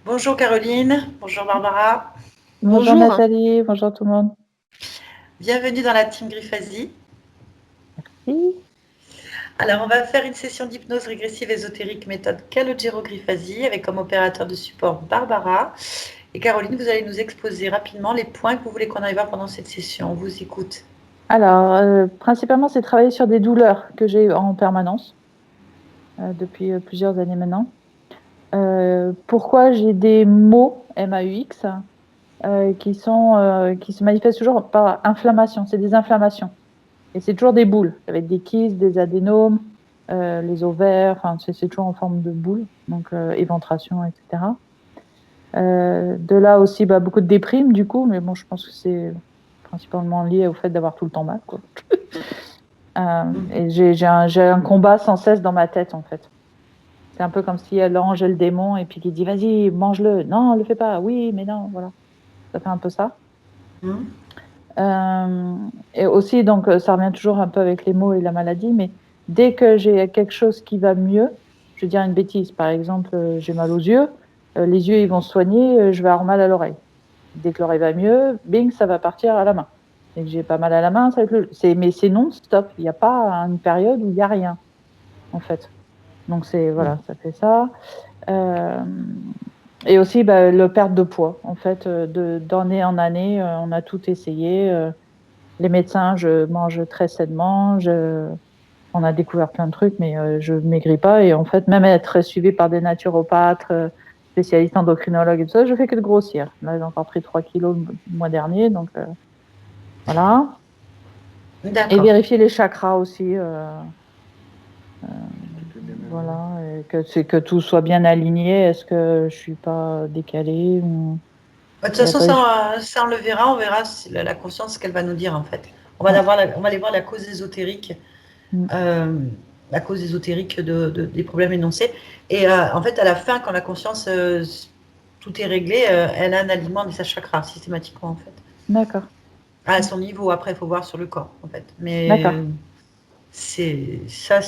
Bonjour Caroline, bonjour Barbara, Bonjour Bonjour. Nathalie, bonjour tout le monde. bienvenue dans la team Griffasie. Oui. Alors on va faire une session d'hypnose régressive ésotérique méthode Calogero Griffasie avec comme opérateur de support Barbara. Et Caroline, vous allez nous exposer rapidement les points que vous voulez qu'on aille voir pendant cette session. On vous écoute. Alors, principalement, c'est travailler sur des douleurs que j'ai en permanence depuis plusieurs années maintenant. Pourquoi j'ai des maux MAUX qui se manifestent toujours par inflammation. C'est des inflammations. Et c'est toujours des boules. Ça va être des kystes, des adénomes, les ovaires. Enfin, c'est toujours en forme de boule. Donc, éventration, etc. De là aussi, beaucoup de déprime du coup. Mais bon, je pense que c'est principalement lié au fait d'avoir tout le temps mal, quoi. Et j'ai un combat sans cesse dans ma tête, en fait. C'est un peu comme si l'ange et le démon, et puis qui dit, vas-y, mange-le. Non, le fais pas. Oui, mais non, voilà. Ça fait un peu ça. Hmm. Et aussi, donc, ça revient toujours un peu avec les mots et la maladie, mais dès que j'ai quelque chose qui va mieux, je vais dire une bêtise. Par exemple, j'ai mal aux yeux, les yeux, ils vont se soigner, je vais avoir mal à l'oreille. Dès que l'oreille va mieux, bing, ça va partir à la main. Dès que j'ai pas mal à la main, ça va être mais c'est non-stop. Il n'y a pas une période où il n'y a rien, en fait. Donc, voilà, ça fait ça. Euh, et aussi, le perte de poids. En fait, d'année en année, on a tout essayé. Les médecins, je mange très sainement. On a découvert plein de trucs, mais je ne maigris pas. Et en fait, même être suivie par des naturopathes, spécialistes endocrinologues et tout ça, je fais que de grossir. Là, j'ai encore pris 3 kilos le mois dernier. Donc, voilà. Et D'accord. vérifier les chakras aussi. Voilà. Et que tout soit bien aligné. Est-ce que je ne suis pas décalée ou... De toute Et façon, après, ça, on le verra. On verra la conscience ce qu'elle va nous dire en fait. ouais. On va aller voir la cause ésotérique, Mm. euh, la cause ésotérique des problèmes énoncés. Et en fait, à la fin, quand la conscience, tout est réglé, elle a un alignement de sa chakra systématiquement en fait. D'accord. À son niveau, après, il faut voir sur le corps en fait. Mais D'accord. c'est ça.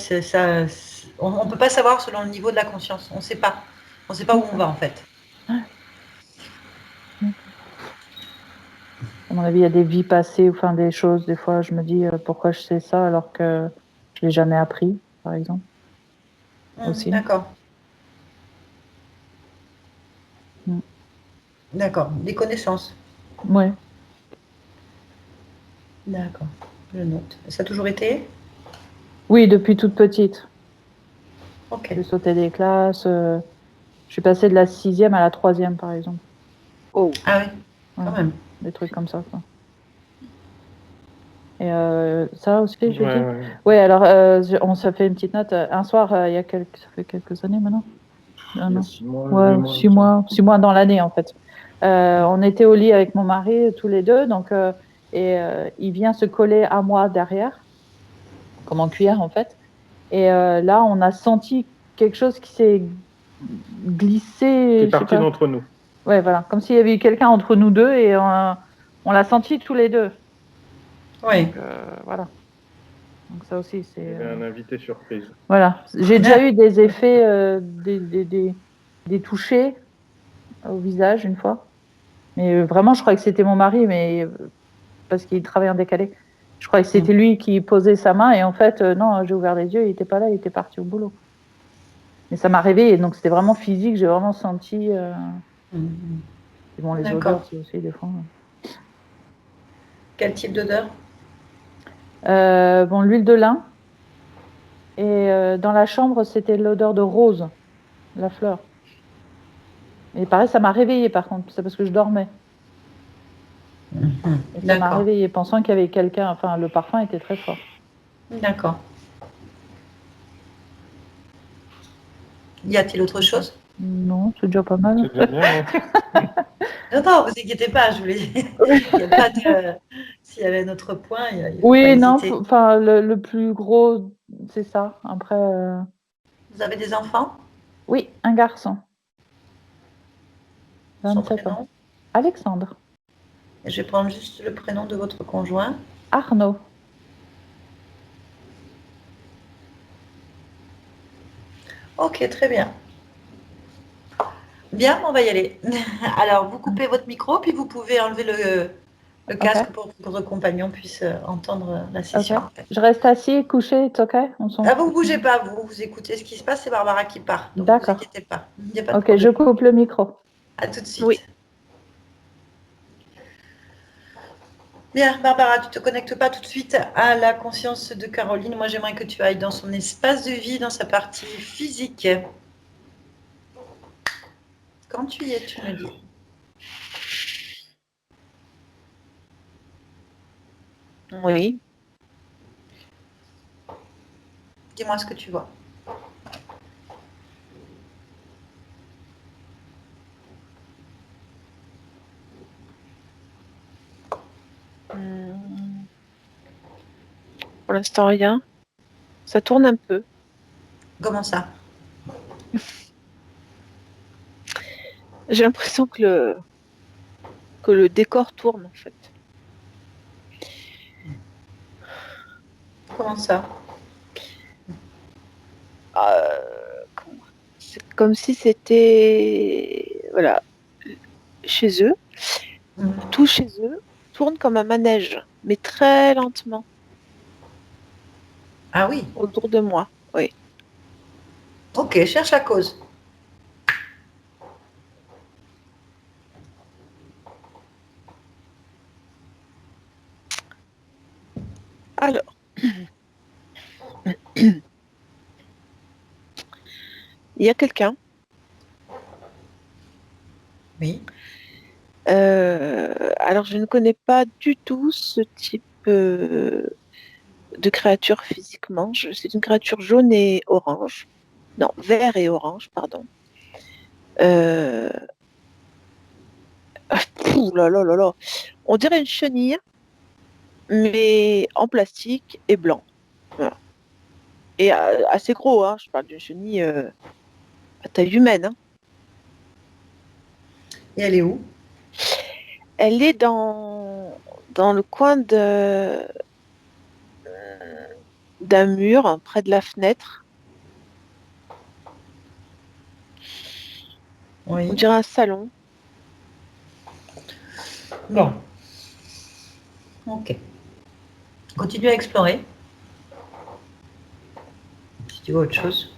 On ne peut pas savoir selon le niveau de la conscience. On ne sait pas. On ne sait pas où on D'accord. va en fait. Ah, d'accord. À mon avis, il y a des vies passées, enfin des choses, des fois, je me dis pourquoi je sais ça alors que je l'ai jamais appris, par exemple, aussi. D'accord. Mm. D'accord. Des connaissances. Ouais. D'accord. Je note. Ça a toujours été. Oui, depuis toute petite. Ok. J'ai sauté des classes. Je suis passée de la sixième à la troisième, par exemple. Oh, Ah oui, quand Voilà. même. Des trucs comme ça, quoi. Et ça aussi, ouais, j'ai dit. ouais. Oui, alors, on s'est fait une petite note. Un soir, ça fait quelques années maintenant. Il y Un a an. 6 mois, Ouais, 2 mois, six comme ça. mois, 6 mois dans l'année, en fait. On était au lit avec mon mari, tous les deux, donc, il vient se coller à moi derrière, comme en cuillère, en fait. Et là, on a senti quelque chose qui s'est Qui est glissé, je sais parti pas. d'entre nous. Ouais, voilà, comme s'il y avait eu quelqu'un entre nous deux et on l'a senti tous les deux. Oui. Donc, voilà. Donc, ça aussi, Il y avait un invité surprise. voilà. J'ai déjà eu des effets, des touchés au visage une fois. Mais vraiment, je crois que c'était mon mari, mais parce qu'il travaille en décalé. Je crois que c'était lui qui posait sa main et en fait, non, j'ai ouvert les yeux, il n'était pas là, il était parti au boulot. Mais ça m'a réveillée, donc c'était vraiment physique, j'ai vraiment senti. Et bon, les D'accord. odeurs, c'est aussi des fois. Quel type d'odeur? Bon, l'huile de lin. Et dans la chambre, c'était l'odeur de rose, la fleur. Et pareil, ça m'a réveillée par contre, c'est parce que je dormais. Et ça m'a D'accord. réveillée, pensant qu'il y avait quelqu'un, enfin, le parfum était très fort. D'accord. Y a-t-il autre chose? Non, c'est déjà pas mal. C'est déjà bien, non? Non, non, vous inquiétez pas, je voulais. Il n'y a pas de. S'il y avait un autre point, il ne faut pas Oui, non, hésiter. enfin, le plus gros, c'est ça. Après, Vous avez des enfants? oui, un garçon, Son 27 ans. prénom? Alexandre, Et je vais prendre juste le prénom de votre conjoint. Arnaud. Ok, très bien. Bien, on va y aller. Alors, vous coupez votre micro, puis vous pouvez enlever le casque pour que votre compagnon puisse entendre la Ok. session. En fait. Je reste assis, couché, c'est ok? On s'en Ah, vous ne fout. bougez pas, vous écoutez ce qui se passe, c'est Barbara qui part. Donc, ne vous D'accord. inquiétez pas. Il n'y a pas de Ok, je problème. coupe le micro. À tout de Oui. suite. Bien, Barbara, tu ne te connectes pas tout de suite à la conscience de Caroline. Moi, j'aimerais que tu ailles dans son espace de vie, dans sa partie physique. Quand tu y es, tu me dis. Oui. Dis-moi ce que tu vois. Pour l'instant, rien. Ça tourne un peu. Comment ça? J'ai l'impression que le décor tourne, en fait. Comment ça? Comment- C'est comme si c'était, voilà, chez eux. Mhm. Tout chez eux tourne comme un manège, mais très lentement Ah oui, autour de moi. Oui. ok, cherche la cause. Alors, il y a quelqu'un. Oui, Alors, je ne connais pas du tout ce type de créature physiquement. C'est une créature jaune et orange. Non, vert et orange, pardon. Euh... Ouh là là là là. On dirait une chenille, mais en plastique et blanc. Voilà. Et assez gros, hein. Je parle d'une chenille à taille humaine, hein. et elle est où? Elle est dans le coin d'un mur, hein, près de la fenêtre. On Oui, dirait un salon. bon, ok. Continue à explorer, si tu vois autre chose.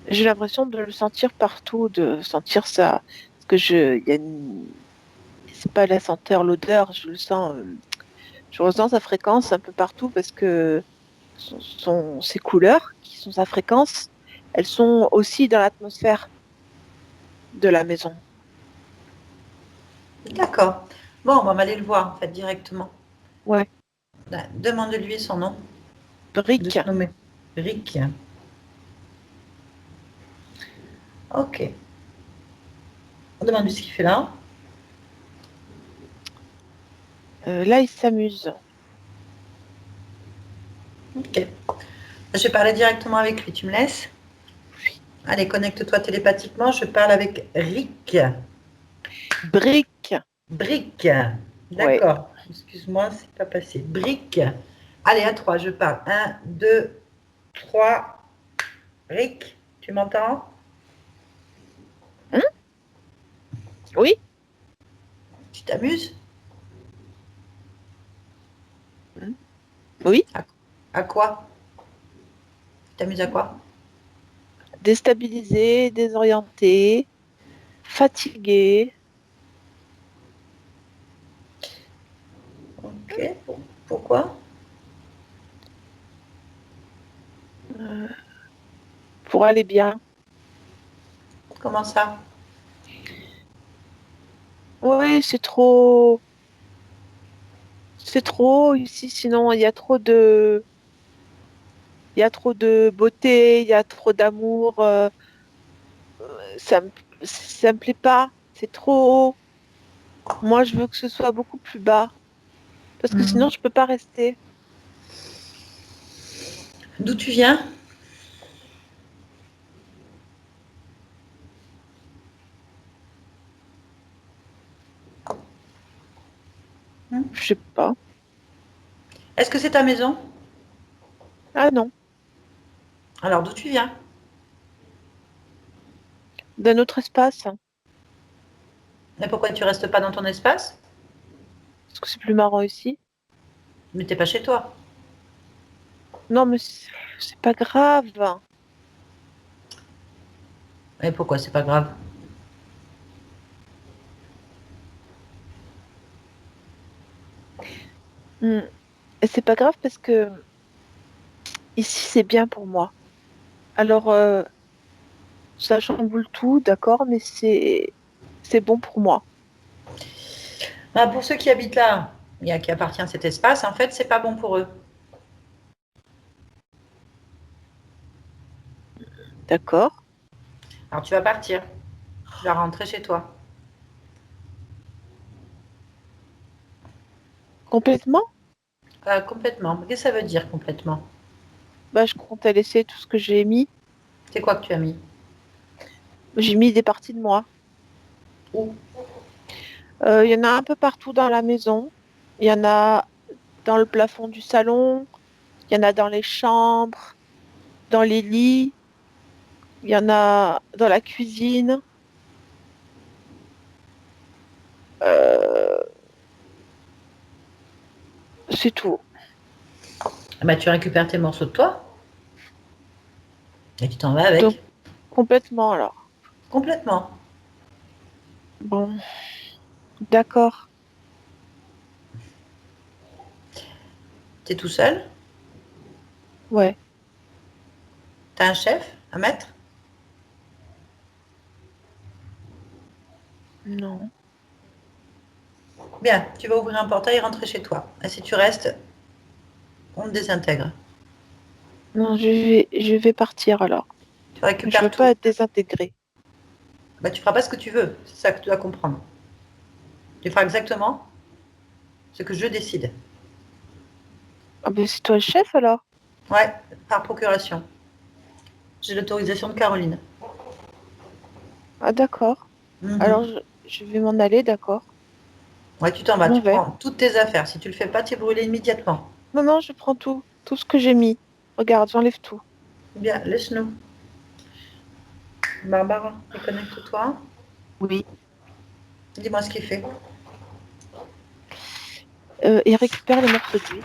J'ai l'impression de le sentir partout, de sentir ça. Parce que c'est pas la senteur, l'odeur, je le sens. Je ressens sa fréquence un peu partout parce que ses couleurs, qui sont sa fréquence, elles sont aussi dans l'atmosphère de la maison. D'accord. Bon, on va aller le voir, en fait, directement. Ouais, Là, demande-lui son nom, de se brique. nommer. Rick. Ok. On demande-lui ce qu'il fait là. Là, il s'amuse. Ok. Je vais parler directement avec lui, tu me laisses? Allez, connecte-toi télépathiquement, je parle avec Rick. Brique. Brick. Ouais. D'accord. Excuse-moi, c'est pas passé. Brick. Allez, à trois, je parle. Un, deux, trois. Rick, tu m'entends? Hein. Oui. Tu t'amuses? Hein. Oui. À, à quoi? Tu t'amuses à quoi? Déstabilisé, désorienté, fatigué. Ok. Pourquoi? euh, pour aller bien. Comment ça? Ouais, c'est trop ici. Sinon, il y a trop de beauté, il y a trop d'amour. Ça me, ça me plaît pas. C'est trop haut. Moi, je veux que ce soit beaucoup plus bas. Parce que sinon, Mhm. je peux pas rester. D'où tu viens? Hmm. Je sais pas. Est-ce que c'est ta maison? Ah non, Alors, d'où tu viens? d'un autre espace, Et pourquoi tu restes pas dans ton espace? parce que c'est plus marrant ici. Mais t'es pas chez toi. Non, mais c'est pas grave. Et pourquoi c'est pas grave? Hmm. Et c'est pas grave parce que ici c'est bien pour moi. Alors ça chamboule tout, d'accord, mais c'est bon pour moi. Bah, pour ceux qui habitent là, qui appartient à cet espace, en fait, c'est pas bon pour eux. D'accord? Alors, tu vas partir. Tu vas rentrer chez toi. Complètement? Complètement. Qu'est-ce que ça veut dire complètement? Bah je comptais laisser tout ce que j'ai mis. C'est quoi que tu as mis? J'ai mis des parties de moi. Où? Il y en a un peu partout dans la maison. Il y en a dans le plafond du salon. Il y en a dans les chambres, dans les lits. Il y en a dans la cuisine. Euh, c'est tout. Bah, tu récupères tes morceaux de toi et tu t'en vas Donc avec. complètement alors. Complètement. Bon, d'accord. T'es tout seul? Ouais. T'as un chef? Un maître? Non. Bien, tu vas ouvrir un portail et rentrer chez toi. Et si tu restes, on te désintègre. Non, je vais partir alors. Tu Je veux récupères pas tout. être désintégrée. Bah, tu feras pas ce que tu veux. C'est ça que tu dois comprendre. Tu feras exactement ce que je décide. Ah ben c'est toi le chef alors. Ouais, par procuration. J'ai l'autorisation de Caroline. Ah d'accord. Alors Mhm. je vais m'en aller, d'accord. Ouais, tu t'en Je vas. m'en Tu vais. prends toutes tes affaires. Si tu le fais pas, tu es brûlé immédiatement. Non, non, je prends tout. Tout ce que j'ai mis. Regarde, j'enlève tout. Bien, laisse-nous. Barbara, déconnecte-toi. Oui. Dis-moi ce qu'il fait. Et récupère les morceaux de vie.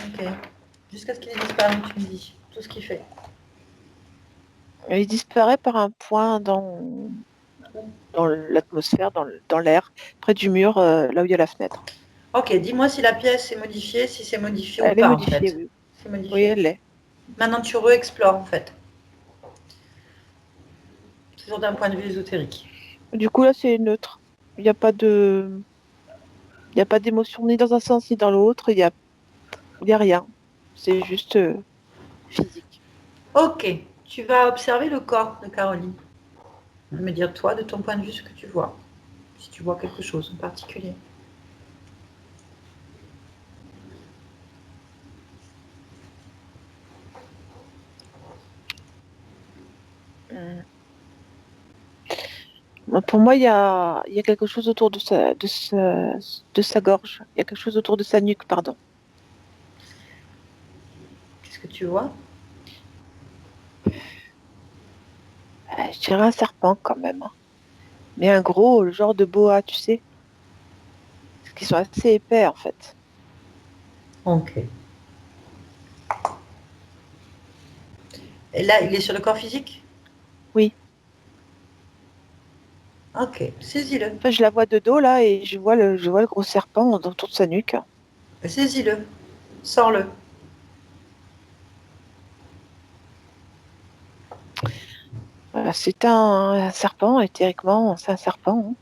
Ok. Jusqu'à ce qu'il ait disparu, tu me dis tout ce qu'il fait. Il disparaît par un point dans l'atmosphère, dans l'air, près du mur, là où il y a la fenêtre. Ok, dis-moi si la pièce est modifiée, si c'est modifié ou Elle est pas en modifiée, fait. oui. C'est Oui, modifié. elle l'est. Maintenant, tu re-explores en fait. Toujours d'un point de vue ésotérique. Du coup, là, c'est neutre. Il n'y a pas de, il n'y a pas d'émotion ni dans un sens ni dans l'autre. Il y a rien. C'est juste physique. Ok, tu vas observer le corps de Caroline. Me dire toi, de ton point de vue, ce que tu vois. Si tu vois quelque chose en particulier. Hum. Pour moi, il y a quelque chose autour de sa gorge. Il y a quelque chose autour de sa nuque, pardon. Qu'est-ce que tu vois? Je dirais un serpent quand même, hein. Mais un gros, le genre de boa, tu sais. Parce qu'ils sont assez épais, en fait. Ok. Et là, il est sur le corps physique? Oui. Ok, saisis-le. Enfin, je la vois de dos, là, et je vois le gros serpent autour de sa nuque. Saisis-le. Sors-le. Voilà, c'est un serpent, et théoriquement, c'est un serpent, hein.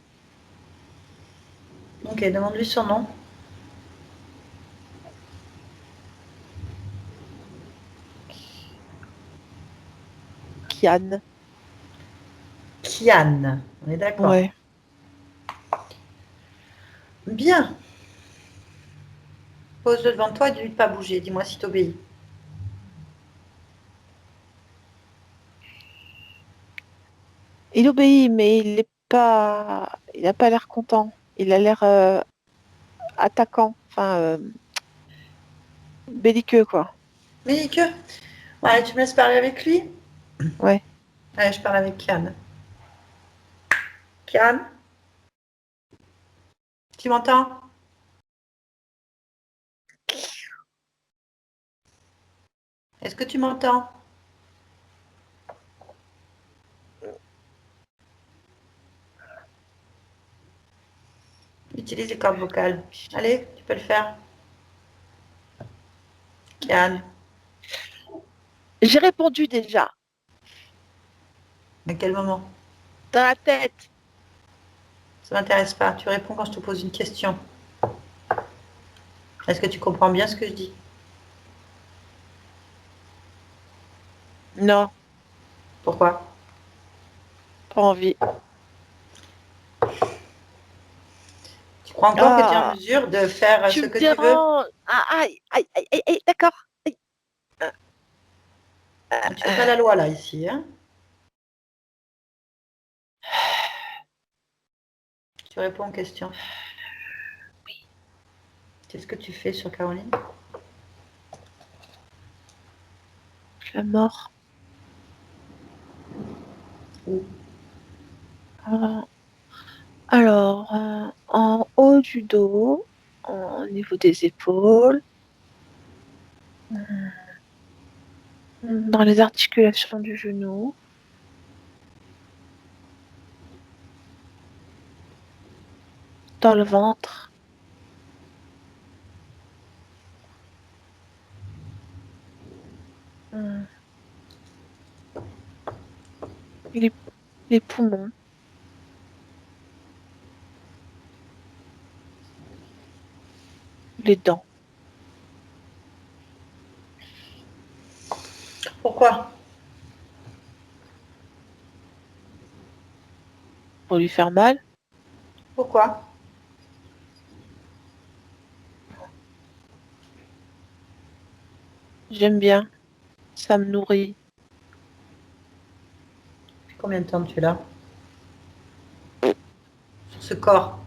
Ok, demande-lui son nom. Kian. Kian. On est d'accord. Ouais. Bien. Pose-le devant toi et dis-lui de pas bouger. Dis-moi si t'obéis. Il obéit, mais il n'a pas l'air content. Il a l'air attaquant. Enfin, belliqueux, quoi. Mais que... Ouais, tu me laisses parler avec lui? Ouais. Allez, je parle avec Kian. Kian, tu m'entends? Est-ce que tu m'entends? Utilise les cordes vocales. Allez, tu peux le faire. Kian, J'ai répondu déjà. à quel moment? Dans la tête. Ça m'intéresse pas. Tu réponds quand je te pose une question. Est-ce que tu comprends bien ce que je dis? Non, Pourquoi? pas envie. Tu crois encore que tu es en Ah, mesure de faire tu ce me que tu veux? déranges. Ah, aïe, aïe, aïe, aïe, aïe, d'accord. Aïe. Tu fais pas la loi là, ici. Hein? Tu réponds aux questions. Qu'est-ce que tu fais sur Caroline? La mort. Où? Alors, en haut du dos, au niveau des épaules, dans les articulations du genou, dans le ventre, hum, les, les poumons, les dents. Pourquoi? Pour lui faire mal, Pourquoi? j'aime bien, ça me nourrit. Combien de temps tu es là? Sur ce corps?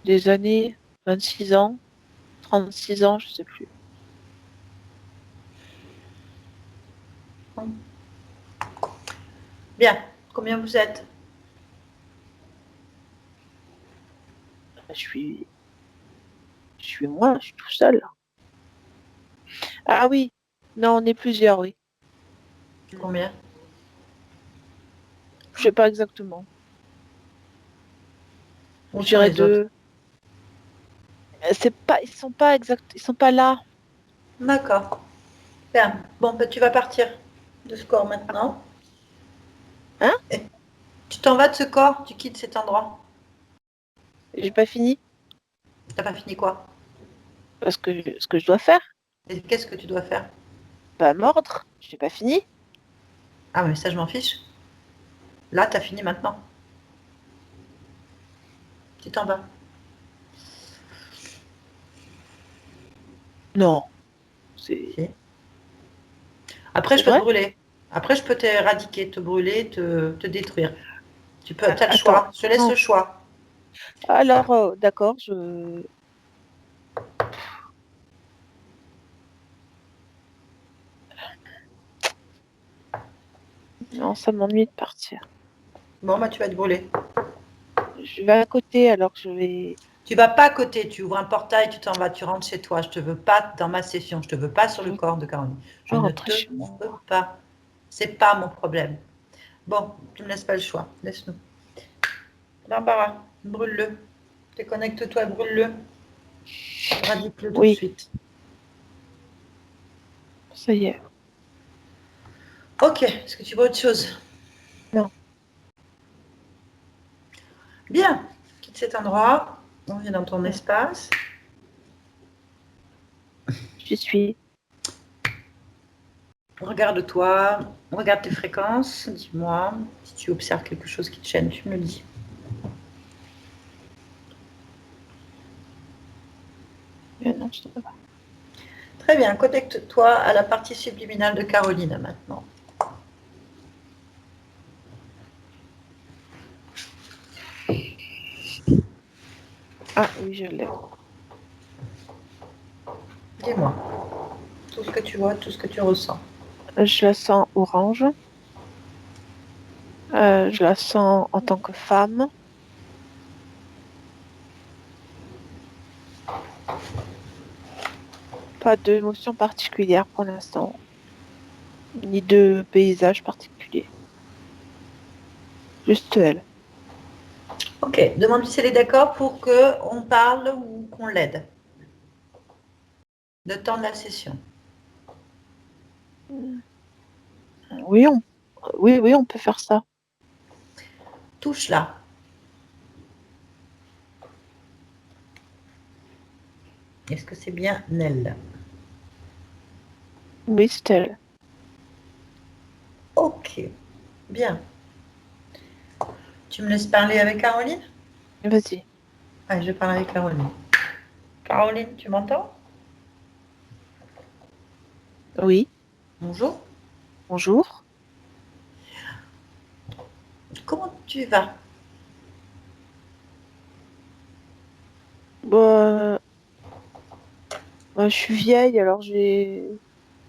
Des années, 26 ans, 36 ans, je sais plus. Bien. Combien vous êtes? Je suis moi, je suis tout seul. Ah oui, non, on est plusieurs, oui. Combien? Je sais pas exactement. Où Je sont dirais les autres? deux. C'est pas, ils sont pas exact, ils sont pas là. D'accord. Bien. Bon, ben, tu vas partir de ce corps maintenant. Hein? Et tu t'en vas de ce corps, tu quittes cet endroit. J'ai pas fini T'as pas fini quoi? parce que ce que je dois faire, Et qu'est-ce que tu dois faire? pas mordre. J'ai pas fini. Ah, mais ça, je m'en fiche. Là, t'as fini maintenant. Tu t'en vas. Non, c'est Si. Après, c'est je peux te vrai. brûler. Après, je peux t'éradiquer, te brûler, te détruire. Tu peux, t'as le Attends, choix. Je te laisse non. le choix. Alors, d'accord, je. Non, ça m'ennuie de partir. Bon, bah, tu vas te brûler. Je vais à côté, alors je vais. Tu vas pas à côté, tu ouvres un portail, tu t'en vas, tu rentres chez toi. Je te veux pas dans ma session, je te veux pas sur Je le vais corps de Caroline. Je pas ne rentrer te chez moi. veux pas. C'est pas mon problème. Bon, tu me laisses pas le choix. Laisse-nous. Barbara, brûle-le. Déconnecte-toi, brûle-le. Éradique-le tout de Oui, suite. ça y est. Ok, est-ce que tu vois autre chose? Non, Bien, quitte cet endroit. On vient dans ton espace. j'y suis. Regarde-toi, regarde tes fréquences. Dis-moi si tu observes quelque chose qui te gêne, tu me le dis. Non, je te pas. Très bien, connecte-toi à la partie subliminale de Caroline maintenant. Ah oui, je l'ai. Dis-moi. Tout ce que tu vois, tout ce que tu ressens. Je la sens orange. Je la sens en tant que femme. Pas d'émotion particulière pour l'instant, ni de paysage particulier. Juste elle. Ok, demande-lui si elle est d'accord pour qu'on parle ou qu'on l'aide. Le temps de la session. Oui, oui, on peut faire ça. Touche-la. Est-ce que c'est bien Nell? Oui, c'est elle. Ok, bien. Tu me laisses parler avec Caroline? Vas-y. Ah, je parle avec Caroline. Caroline, tu m'entends? Oui, Bonjour. bonjour. Comment tu vas? Bah, je suis vieille, alors j'ai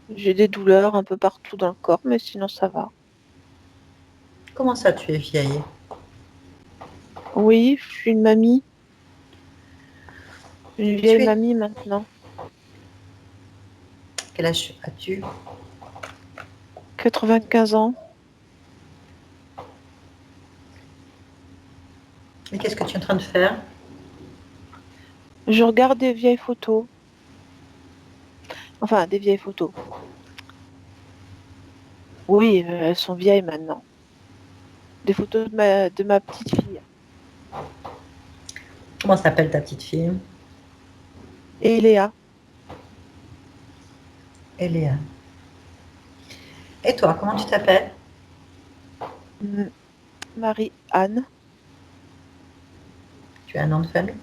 des douleurs un peu partout dans le corps, mais sinon ça va. Comment ça, tu es vieille? Oui, je suis une mamie, une vieille Tu es... mamie maintenant. Quel âge as-tu? 95 ans. Et qu'est-ce que tu es en train de faire? Je regarde des vieilles photos. Enfin, des vieilles photos. Oui, elles sont vieilles maintenant. Des photos de ma petite fille. Comment s'appelle ta petite fille? Et Léa, Eléa. Et toi, comment tu t'appelles? mm, Marie-Anne, Tu as un nom de famille?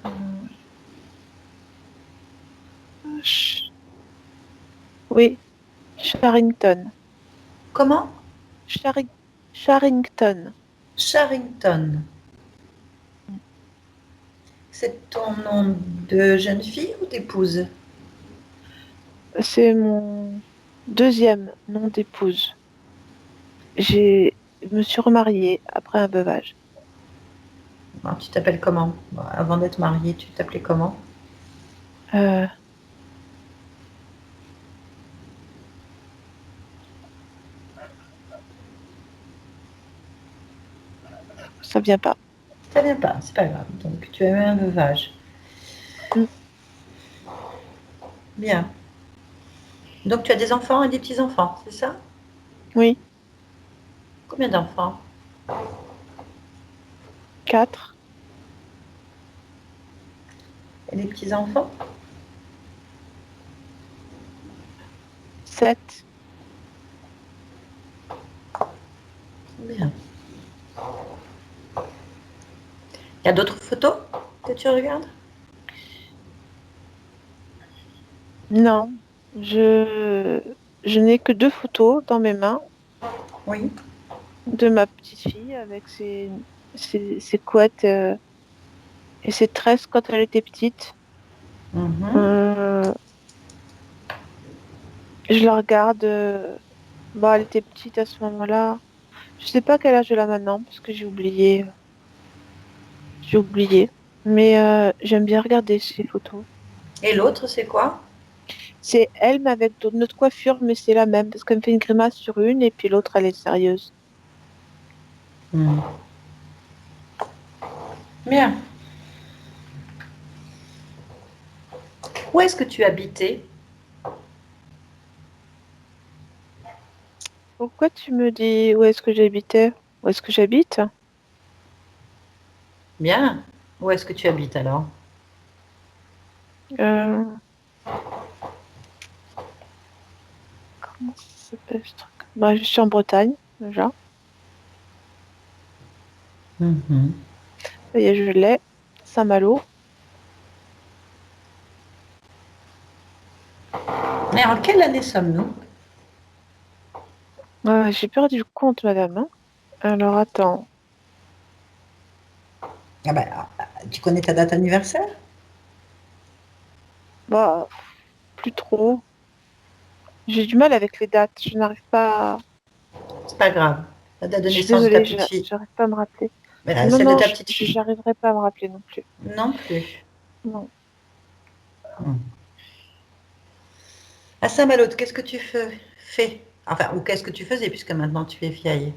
mm, Ch- oui, Charrington. Comment? Charing- Charrington. Charrington. C'est ton nom de jeune fille ou d'épouse? C'est mon deuxième nom d'épouse. Je me suis remariée après un veuvage. Alors, tu t'appelles comment? Bon, avant d'être mariée, tu t'appelais comment? Euh, Ça vient pas. Ça vient pas, c'est pas grave. Donc, tu as eu un veuvage. Mm, Bien. Donc, tu as des enfants et des petits-enfants, c'est ça? oui, Combien d'enfants? 4, Et des petits-enfants? 7. Bien. Il y a d'autres photos que tu regardes? Non, je, je n'ai que 2 photos dans mes mains Oui. de ma petite fille avec ses couettes et ses tresses quand elle était petite. Mhm. Euh, je la regarde. Elle était petite à ce moment-là. Je sais pas quel âge elle a maintenant parce que j'ai oublié. J'ai oublié. Mais j'aime bien regarder ces photos. Et l'autre, c'est quoi? C'est elle, mais avec notre coiffure, mais c'est la même parce qu'elle me fait une grimace sur une et puis l'autre, elle est sérieuse. Hmm. Bien. Où est-ce que tu habitais? Pourquoi tu me dis où est-ce que j'habitais? Où est-ce que j'habite? Bien. Où est-ce que tu habites alors? Euh, Comment ça s'appelle ce truc? Je suis en Bretagne, déjà. Mhm. Ça y est, je l'ai. Saint-Malo. Et en quelle année sommes-nous? J'ai perdu le compte, madame, hein. Alors, attends. Ah bah, tu connais ta date anniversaire? Bah, plus trop. J'ai du mal avec les dates. Je n'arrive pas. C'est pas grave. La date de Je suis naissance de ta désolée, petite fille. j'arrive pas à me rappeler. Mais Non, celle de non, ta petite fille. j'arriverai pas à me rappeler non plus. Non plus. Non. Hmm. À Saint-Malo, qu'est-ce que tu fais? Enfin, ou qu'est-ce que tu faisais puisque maintenant tu es vieille?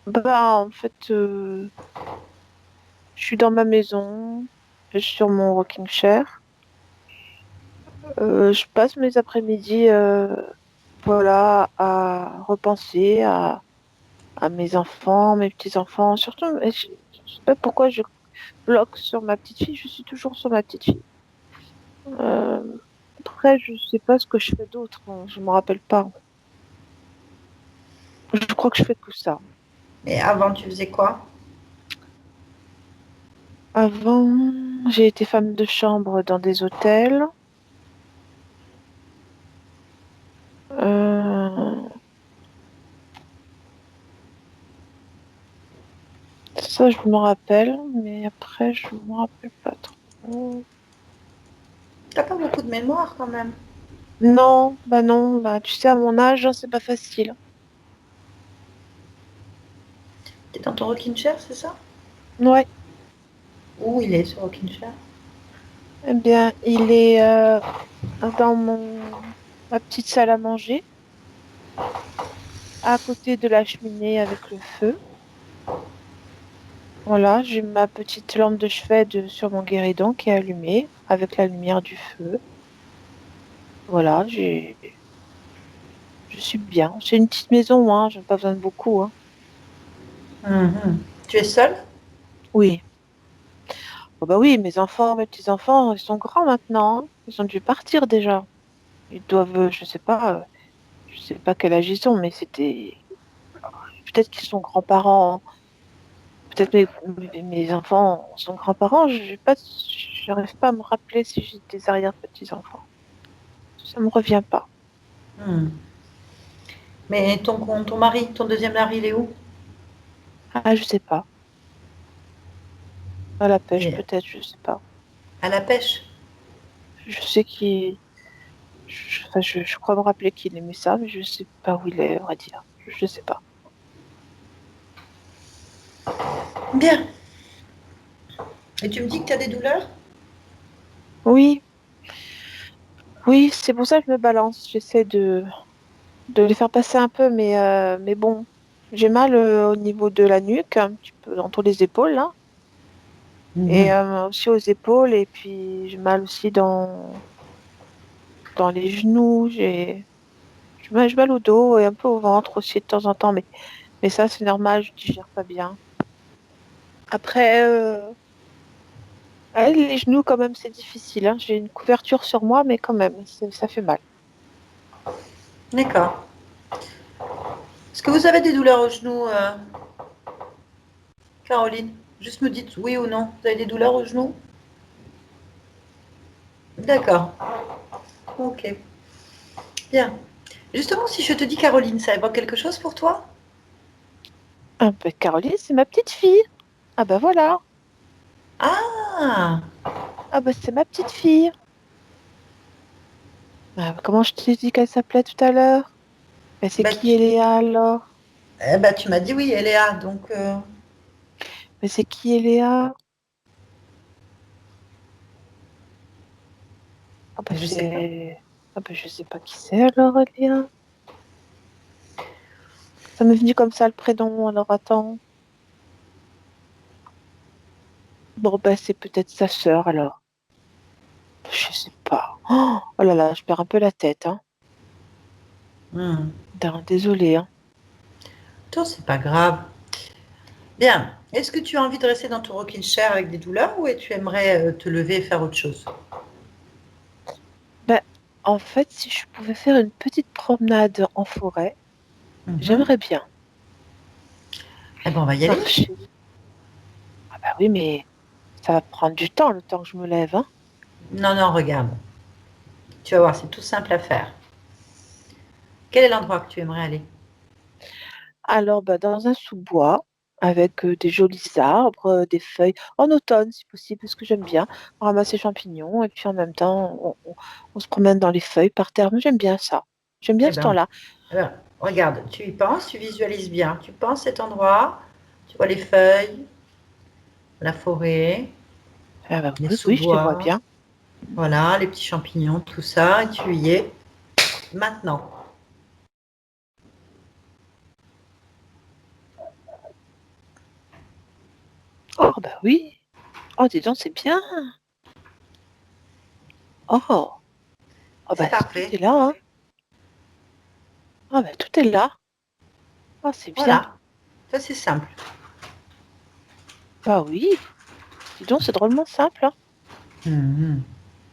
Bah, en fait, je suis dans ma maison, je suis sur mon rocking chair. Je passe mes après-midi, voilà, à repenser à mes enfants, mes petits-enfants. Surtout, mais je sais pas pourquoi je bloque sur ma petite fille. Je suis toujours sur ma petite fille. Euh, Après, je sais pas ce que je fais d'autre, hein. Je me rappelle pas. Je crois que je fais que ça. Et avant, tu faisais quoi? Avant, j'ai été femme de chambre dans des hôtels. Euh, Ça, je me rappelle, mais après, je me rappelle pas trop. T'as pas beaucoup de mémoire quand même. Non, bah tu sais, à mon âge, hein, c'est pas facile. T'es dans ton rocking chair, c'est ça? Ouais, Où il est ce rocking chair? eh bien, il est dans ma petite salle à manger, à côté de la cheminée avec le feu. Voilà, j'ai ma petite lampe de chevet sur mon guéridon qui est allumée avec la lumière du feu. Voilà, je suis bien. C'est une petite maison, hein, j'ai pas besoin de beaucoup, hein. Mhm. Tu es seule? Oui. Oh bah oui, mes enfants, mes petits-enfants, ils sont grands maintenant, hein. Ils ont dû partir déjà. Ils doivent, je sais pas quel âge ils ont, mais c'était peut-être qu'ils sont grands-parents. Peut-être mes enfants sont grands-parents. Je n'arrive pas à me rappeler si j'ai des arrière-petits-enfants. Ça me revient pas. Hmm. Mais ton mari, ton deuxième mari, il est où? Ah, je sais pas. À la pêche, Et peut-être, je sais pas. à la pêche. Je sais enfin, je crois me rappeler qu'il aimait ça, mais je sais pas où il est, on va dire. Je sais pas. Bien. Et tu me dis que tu as des douleurs? Oui, oui, c'est pour ça que je me balance. J'essaie de les faire passer un peu, mais bon, j'ai mal au niveau de la nuque, un petit peu entre les épaules, là, et Mhm. aussi aux épaules, et puis j'ai mal aussi dans les genoux, j'ai mal au dos et un peu au ventre aussi de temps en temps, mais ça, c'est normal, je digère pas bien. Après, les genoux, quand même, c'est difficile, hein. J'ai une couverture sur moi, mais quand même, ça fait mal. D'accord. Est-ce que vous avez des douleurs au genou, Caroline? Juste me dites oui ou non. Vous avez des douleurs au genou? D'accord. Ok. Bien. Justement, si je te dis Caroline, ça évoque quelque chose pour toi? Un peu, Caroline, c'est ma petite fille. Ah bah voilà. Ah! Ah bah c'est ma petite fille. Ah, bah, comment je t'ai dit qu'elle s'appelait tout à l'heure? Mais c'est Bah, qui Eléa alors? tu m'as dit oui, Eléa. Donc, Mais c'est qui Eléa? Ah bah je sais pas. je sais pas qui c'est alors Eléa. Ça m'est venu comme ça le prénom, alors attends. Bon bah c'est peut-être sa sœur alors. Je sais pas. Oh là là, je perds un peu la tête, hein. Hmm. Désolée, hein. Toi, c'est pas grave. Bien. Est-ce que tu as envie de rester dans ton rocking chair avec des douleurs ou tu aimerais te lever et faire autre chose? Bah, en fait, si je pouvais faire une petite promenade en forêt, Mhm. j'aimerais bien Eh ben, on va y aller. marcher. Ah bah oui, mais ça va prendre du temps le temps que je me lève, hein. Non, non, regarde. Tu vas voir, c'est tout simple à faire. Quel est l'endroit que tu aimerais aller? Alors, bah, dans un sous-bois, avec des jolis arbres, des feuilles, en automne si possible, parce que j'aime bien ramasser champignons et puis en même temps on se promène dans les feuilles par terre. Moi, j'aime bien ça. J'aime bien Eh ce ben, temps-là. alors, regarde, tu y penses, tu visualises bien. Tu penses cet endroit, tu vois les feuilles, la forêt, Ah bah les oui, oui, je les vois sous-bois, bien. voilà, les petits champignons, tout ça, et tu y es maintenant. Oh bah oui. Oh, dis donc, c'est bien. Oh, oh C'est bah tout parfait. est là, hein. Ah bah tout est là. Oh, c'est bien. Voilà, ça c'est simple. Bah oui. Dis donc, c'est drôlement simple, hein. Mhm.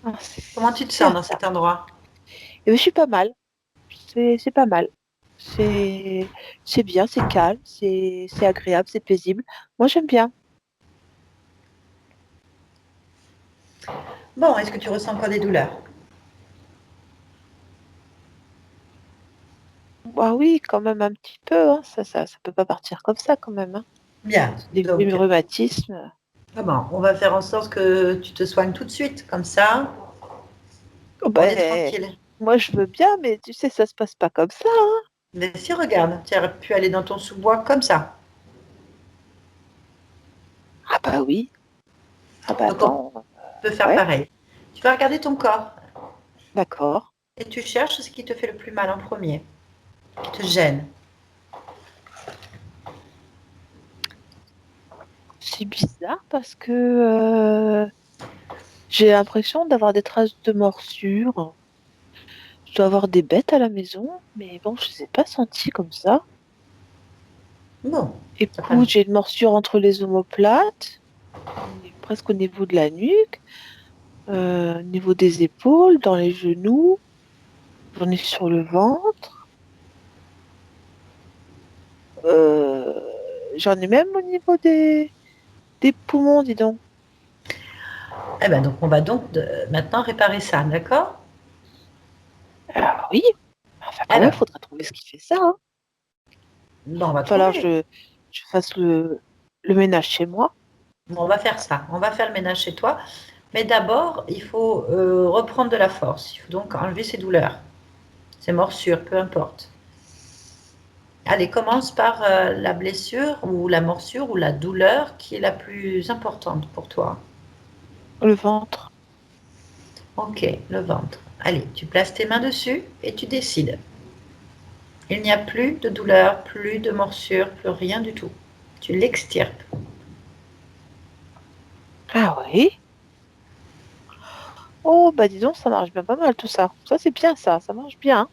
Ah, c'est Comment tu te sens bien dans ça. cet endroit? Et bien, je suis pas mal. C'est pas mal. C'est c'est bien, c'est calme, c'est agréable, c'est paisible. Moi, j'aime bien. Bon, est-ce que tu ressens encore des douleurs? Bah oui, quand même un petit peu, hein. Ça peut pas partir comme ça quand même, hein. Bien, Les donc, rhumatismes. comment? On va faire en sorte que tu te soignes tout de suite, comme ça, Oh on est ben, tranquille. moi je veux bien, mais tu sais, ça se passe pas comme ça, hein. Mais si, regarde, tu aurais pu aller dans ton sous-bois comme ça. Ah bah oui. Ah bah Donc, on attends. peut faire Ouais, pareil. Tu vas regarder ton corps d'accord. et tu cherches ce qui te fait le plus mal en premier, qui te gêne. C'est bizarre parce que j'ai l'impression d'avoir des traces de morsure. Je dois avoir des bêtes à la maison, mais bon, je les ai pas senties comme ça. Bon, ça va. Écoute, j'ai une morsure entre les omoplates, presque au niveau de la nuque, au niveau des épaules, dans les genoux, j'en ai sur le ventre, euh, j'en ai même au niveau des poumons, dis donc. Eh ben, donc, on va donc maintenant réparer ça, d'accord? Alors oui, enfin quand même, Alors, faudrait trouver ce qui fait ça, hein. bon, on va Il va falloir trouver. je fasse le ménage chez moi. Bon, on va faire ça. On va faire le ménage chez toi. Mais d'abord, il faut reprendre de la force. Il faut donc enlever ces douleurs, ces morsures, peu importe. Allez, commence par la blessure ou la morsure ou la douleur qui est la plus importante pour toi. Le ventre. Ok, le ventre. Allez, tu places tes mains dessus et tu décides. Il n'y a plus de douleur, plus de morsure, plus rien du tout. Tu l'extirpes. Ah oui. Oh, bah dis donc, ça marche bien pas mal tout ça. Ça, c'est bien ça marche bien.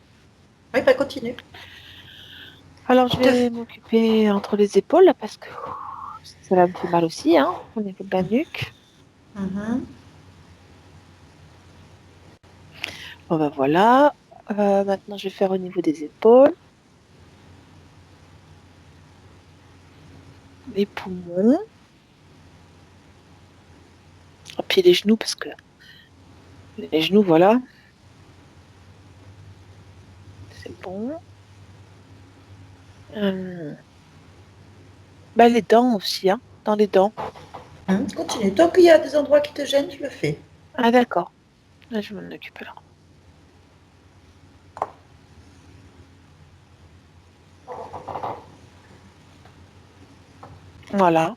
Oui, bah continue. Alors, je Tu te... vais m'occuper entre les épaules, là, parce que ça là me fait mal aussi, hein, au niveau de la nuque. Mhm. Bon, bah voilà. Maintenant, je vais faire au niveau des épaules, les poumons, et puis les genoux, parce que les genoux, voilà, c'est bon. Euh, Bah, les dents aussi, hein, dans les dents. Continue. Tant qu'il y a des endroits qui te gênent, tu le fais. Ah, d'accord. Là, je m'en occupe alors. Voilà.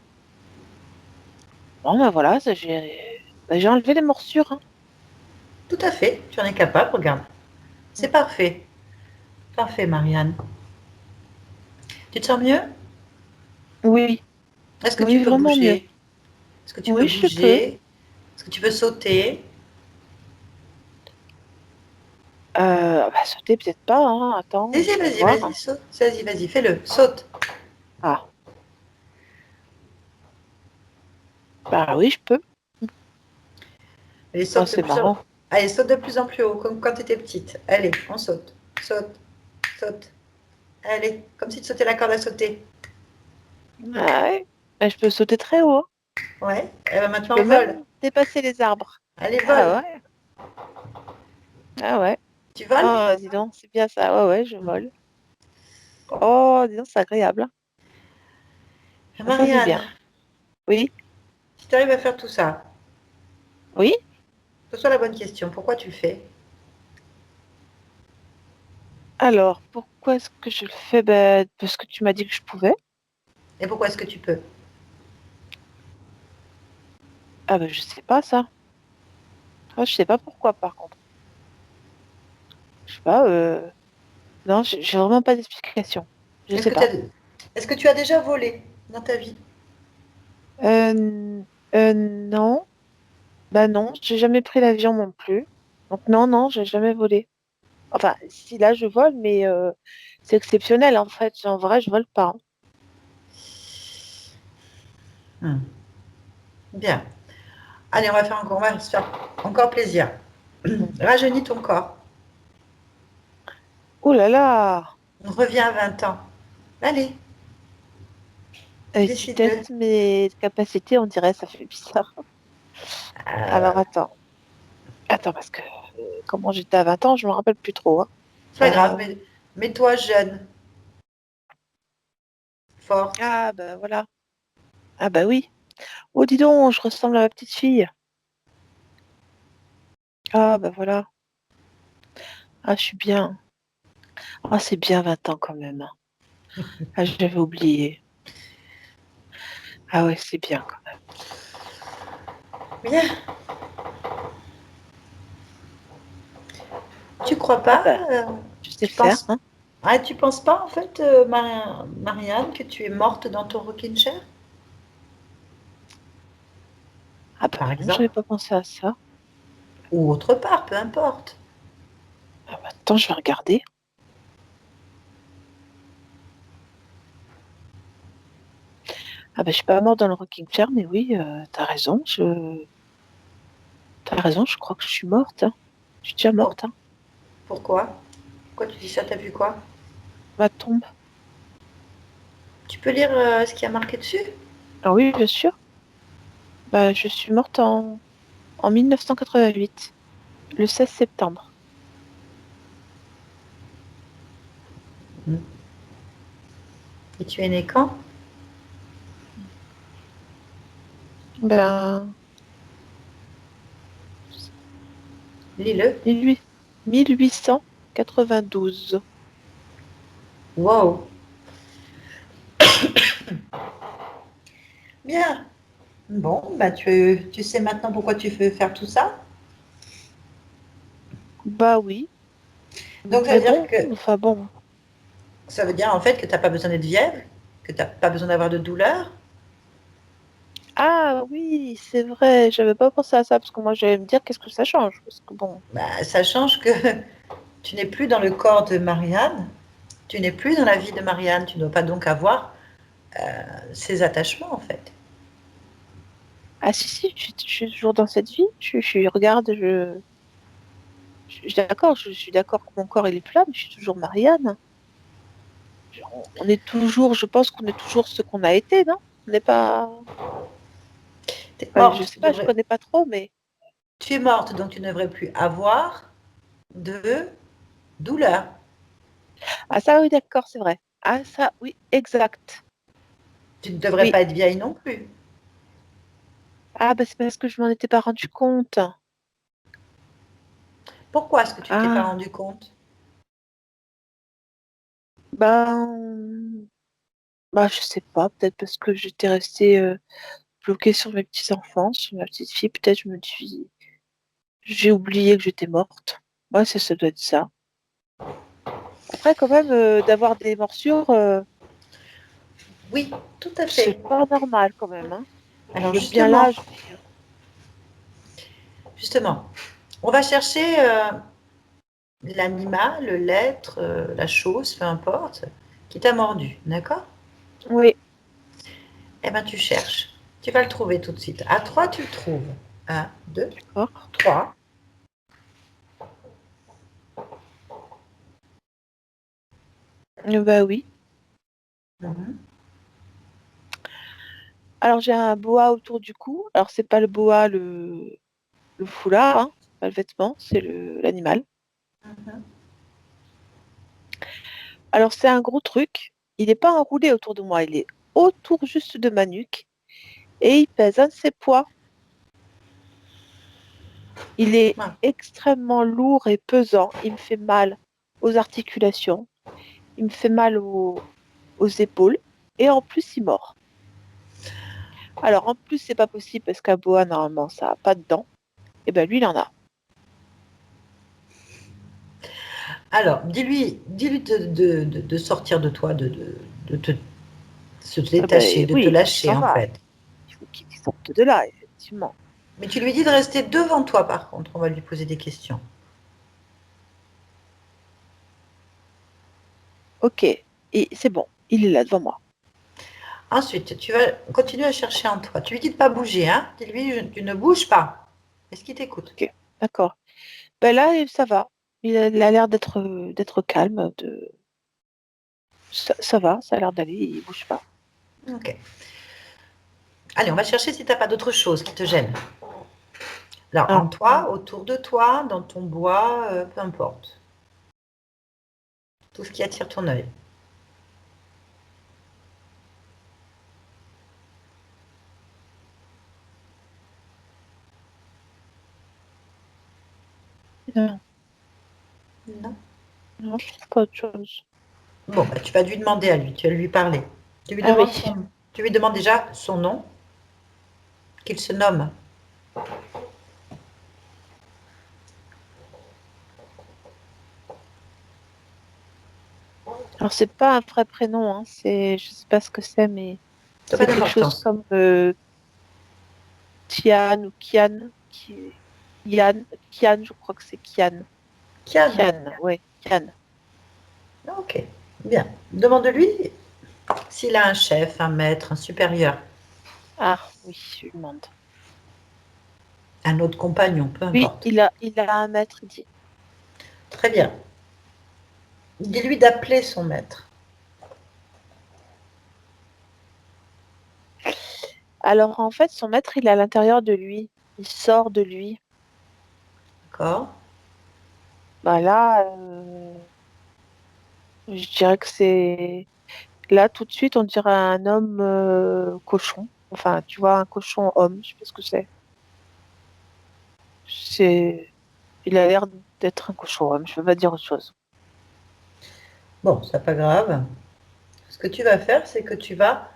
Bon, bah voilà, j'ai enlevé les morsures, hein. Tout à fait. Tu en es capable, regarde. C'est parfait. Parfait, Marianne. Tu te sens mieux? Oui, Est-ce que tu oui, peux vraiment mieux. bouger? Est-ce que tu peux Oui, je peux. bouger? Est-ce que tu peux sauter? Bah, sauter, peut-être pas, hein. Attends, Vas-y, je vais vas-y, voir, vas-y, hein. saute. Vas-y, vas-y, fais-le. Saute. Ah, bah oui, je peux. Allez, Oh, saute de c'est plus en... marrant. Allez, saute de plus en plus haut, comme quand tu étais petite. Allez, on saute. Saute, saute. Allez, comme si tu sautais la corde à sauter. Ah ouais. Bah, je peux sauter très haut, hein. Ouais. Et ben Je maintenant, peux vole. même dépasser les arbres. Allez, vole. Ah ouais, ah ouais. Tu voles? Oh, dis donc, c'est bien ça. Ouais, ouais, je vole. Oh, dis donc, c'est agréable, hein. Ça, c'est Marianne, bien. Oui, si tu arrives à faire tout ça, oui. pose-toi la bonne question. Pourquoi tu le fais? Alors, pourquoi est-ce que je le fais? Ben, parce que tu m'as dit que je pouvais. Et pourquoi est-ce que tu peux? Ah ben, je sais pas ça. Ah, je sais pas pourquoi, par contre. Je sais pas. Non, j'ai vraiment pas d'explication. Je Est-ce sais que tu pas. as, est-ce que tu as déjà volé dans ta vie? Non. Bah non, j'ai jamais pris l'avion non plus. Donc non, non, j'ai jamais volé. Enfin, si là je vole, mais c'est exceptionnel en fait. En vrai, je vole pas, hein. Hmm. Bien. Allez, on va se faire encore plaisir. Mm. Rajeunis ton corps. Oh là là! On revient à 20 ans. Allez, Tu décide-le. testes mes capacités, on dirait, ça fait bizarre. Alors attends. Attends, parce que comment j'étais à 20 ans, je me rappelle plus trop, hein. C'est pas grave, mais mets-toi jeune, forte. Ah bah voilà. Ah bah oui. Oh dis donc, je ressemble à ma petite fille. Ah bah voilà. Ah, je suis bien. Ah, c'est bien 20 ans quand même, hein. Ah, j'avais oublié. Ah ouais, c'est bien quand même. Bien. Tu crois Ah pas bah, je sais Tu faire, penses hein. tu penses pas en fait, Marianne, que tu es morte dans ton rocking chair, Ah bah par non, j'avais exemple, pas pensé à ça. ou autre part, peu importe. Ah bah attends, je vais regarder. Ah bah je suis pas morte dans le rocking chair, mais oui, t'as raison, t'as raison, je crois que je suis morte, hein. Je suis déjà Pour- morte, hein. Pourquoi? Pourquoi tu dis ça? T'as vu quoi? Ma tombe. Tu peux lire ce qui a marqué dessus? Ah oui, bien sûr. Bah je suis morte en 1988, le 16 septembre. Mm. Et tu es né quand? Ben, Lis-le. 1892. Wow. Bien. Bon, bah tu sais maintenant pourquoi tu veux faire tout ça. Bah oui, Donc mais bon, enfin bon. ça veut dire en fait que t'as pas besoin d'être vierge, que t'as pas besoin d'avoir de douleur. Ah oui, c'est vrai, j'avais pas pensé à ça, parce que moi j'allais me dire qu'est-ce que ça change, parce que bon. Bah, ça change que tu n'es plus dans le corps de Marianne, tu n'es plus dans la vie de Marianne, tu ne dois pas donc avoir ces attachements en fait. Ah si, si, je suis toujours dans cette vie. Regarde, je suis d'accord, je suis d'accord que mon corps il est plus là, mais je suis toujours Marianne. On est toujours, je pense qu'on est toujours ce qu'on a été, non? On n'est pas. Tu es Enfin, je morte, sais pas, je connais pas trop, mais. tu es morte, donc tu ne devrais plus avoir de douleur. Ah ça oui, d'accord, c'est vrai. Ah ça, oui, exact. Tu ne devrais Oui. pas être vieille non plus. Ah bah c'est parce que je m'en étais pas rendu compte. Pourquoi est-ce que tu t'es pas Ah, rendu compte? ben, bah je sais pas, peut-être parce que j'étais restée bloquée sur mes petits-enfants, sur ma petite fille, peut-être je me dis, j'ai oublié que j'étais morte. Ouais, ça doit être ça. Après, quand même, d'avoir des morsures, Oui, tout à c'est fait. pas normal quand même, hein. Alors Je veux bien l'âge, mais justement, on va chercher l'animal, l'être, la chose, peu importe, qui t'a mordu, d'accord? oui, Eh bien, tu cherches. Tu vas le trouver tout de suite. À 3, tu le trouves. Un, 2, d'accord. 3. Bah oui. Mhm. Alors j'ai un boa autour du cou. Alors c'est pas le boa, le foulard, hein, c'est pas le vêtement, c'est l'animal. Mhm. Alors c'est un gros truc. Il n'est pas enroulé autour de moi, il est autour juste de ma nuque et il pèse un de ses poids. Il est Ouais. extrêmement lourd et pesant. Il me fait mal aux articulations, il me fait mal aux épaules et en plus il mord. Alors en plus c'est pas possible parce qu'un boa normalement ça a pas de dents. Et ben lui il en a. Alors, dis-lui de sortir de toi, de te se Ah détacher, ben de te oui, il faut qu'il lâcher s'en en va. fait. Il faut qu'il sorte de là, effectivement. Mais tu lui dis de rester devant toi par contre, on va lui poser des questions. Ok, et c'est bon, il est là devant moi. Ensuite, tu vas continuer à chercher en toi. Tu lui dis de ne pas bouger, hein. Dis-lui, tu ne bouges pas. Est-ce qu'il t'écoute? Ok, d'accord. Ben là ça va. Il a l'air d'être calme. Ça va, ça a l'air d'aller, il bouge pas. Ok. Allez, on va chercher si tu n'as pas d'autre chose qui te gêne. Alors, Ah, en toi, autour de toi, dans ton bois, peu importe. Tout ce qui attire ton œil. non, Non. non, je trouve pas autre chose. Bon, bah, tu vas lui demander à lui, tu vas lui parler. Tu lui Ah oui. demandes tu lui demandes déjà son nom, qu'il se nomme. Alors c'est pas un vrai prénom, hein. Je sais pas ce que c'est, mais Ça n'a c'est pas quelque chose d'importance. comme Tian ou Kian, Yann, Kian, je crois que c'est Kian. Kian. Kian, ouais, Kian. Ok, bien. Demande-lui s'il a un chef, un maître, un supérieur, Ah oui, je lui demande. un autre compagnon, peu Oui, importe. il a un maître, il dit. Très bien. Dis-lui d'appeler son maître. Alors en fait, son maître, il est à l'intérieur de lui. Il sort de lui. D'accord? Bah là, je dirais que c'est... Là, tout de suite, on dirait un homme cochon. Enfin, tu vois, un cochon homme, je sais pas ce que c'est. C'est... Il a l'air d'être un cochon homme, je peux pas dire autre chose. Bon, c'est pas grave. Ce que tu vas faire, c'est que tu vas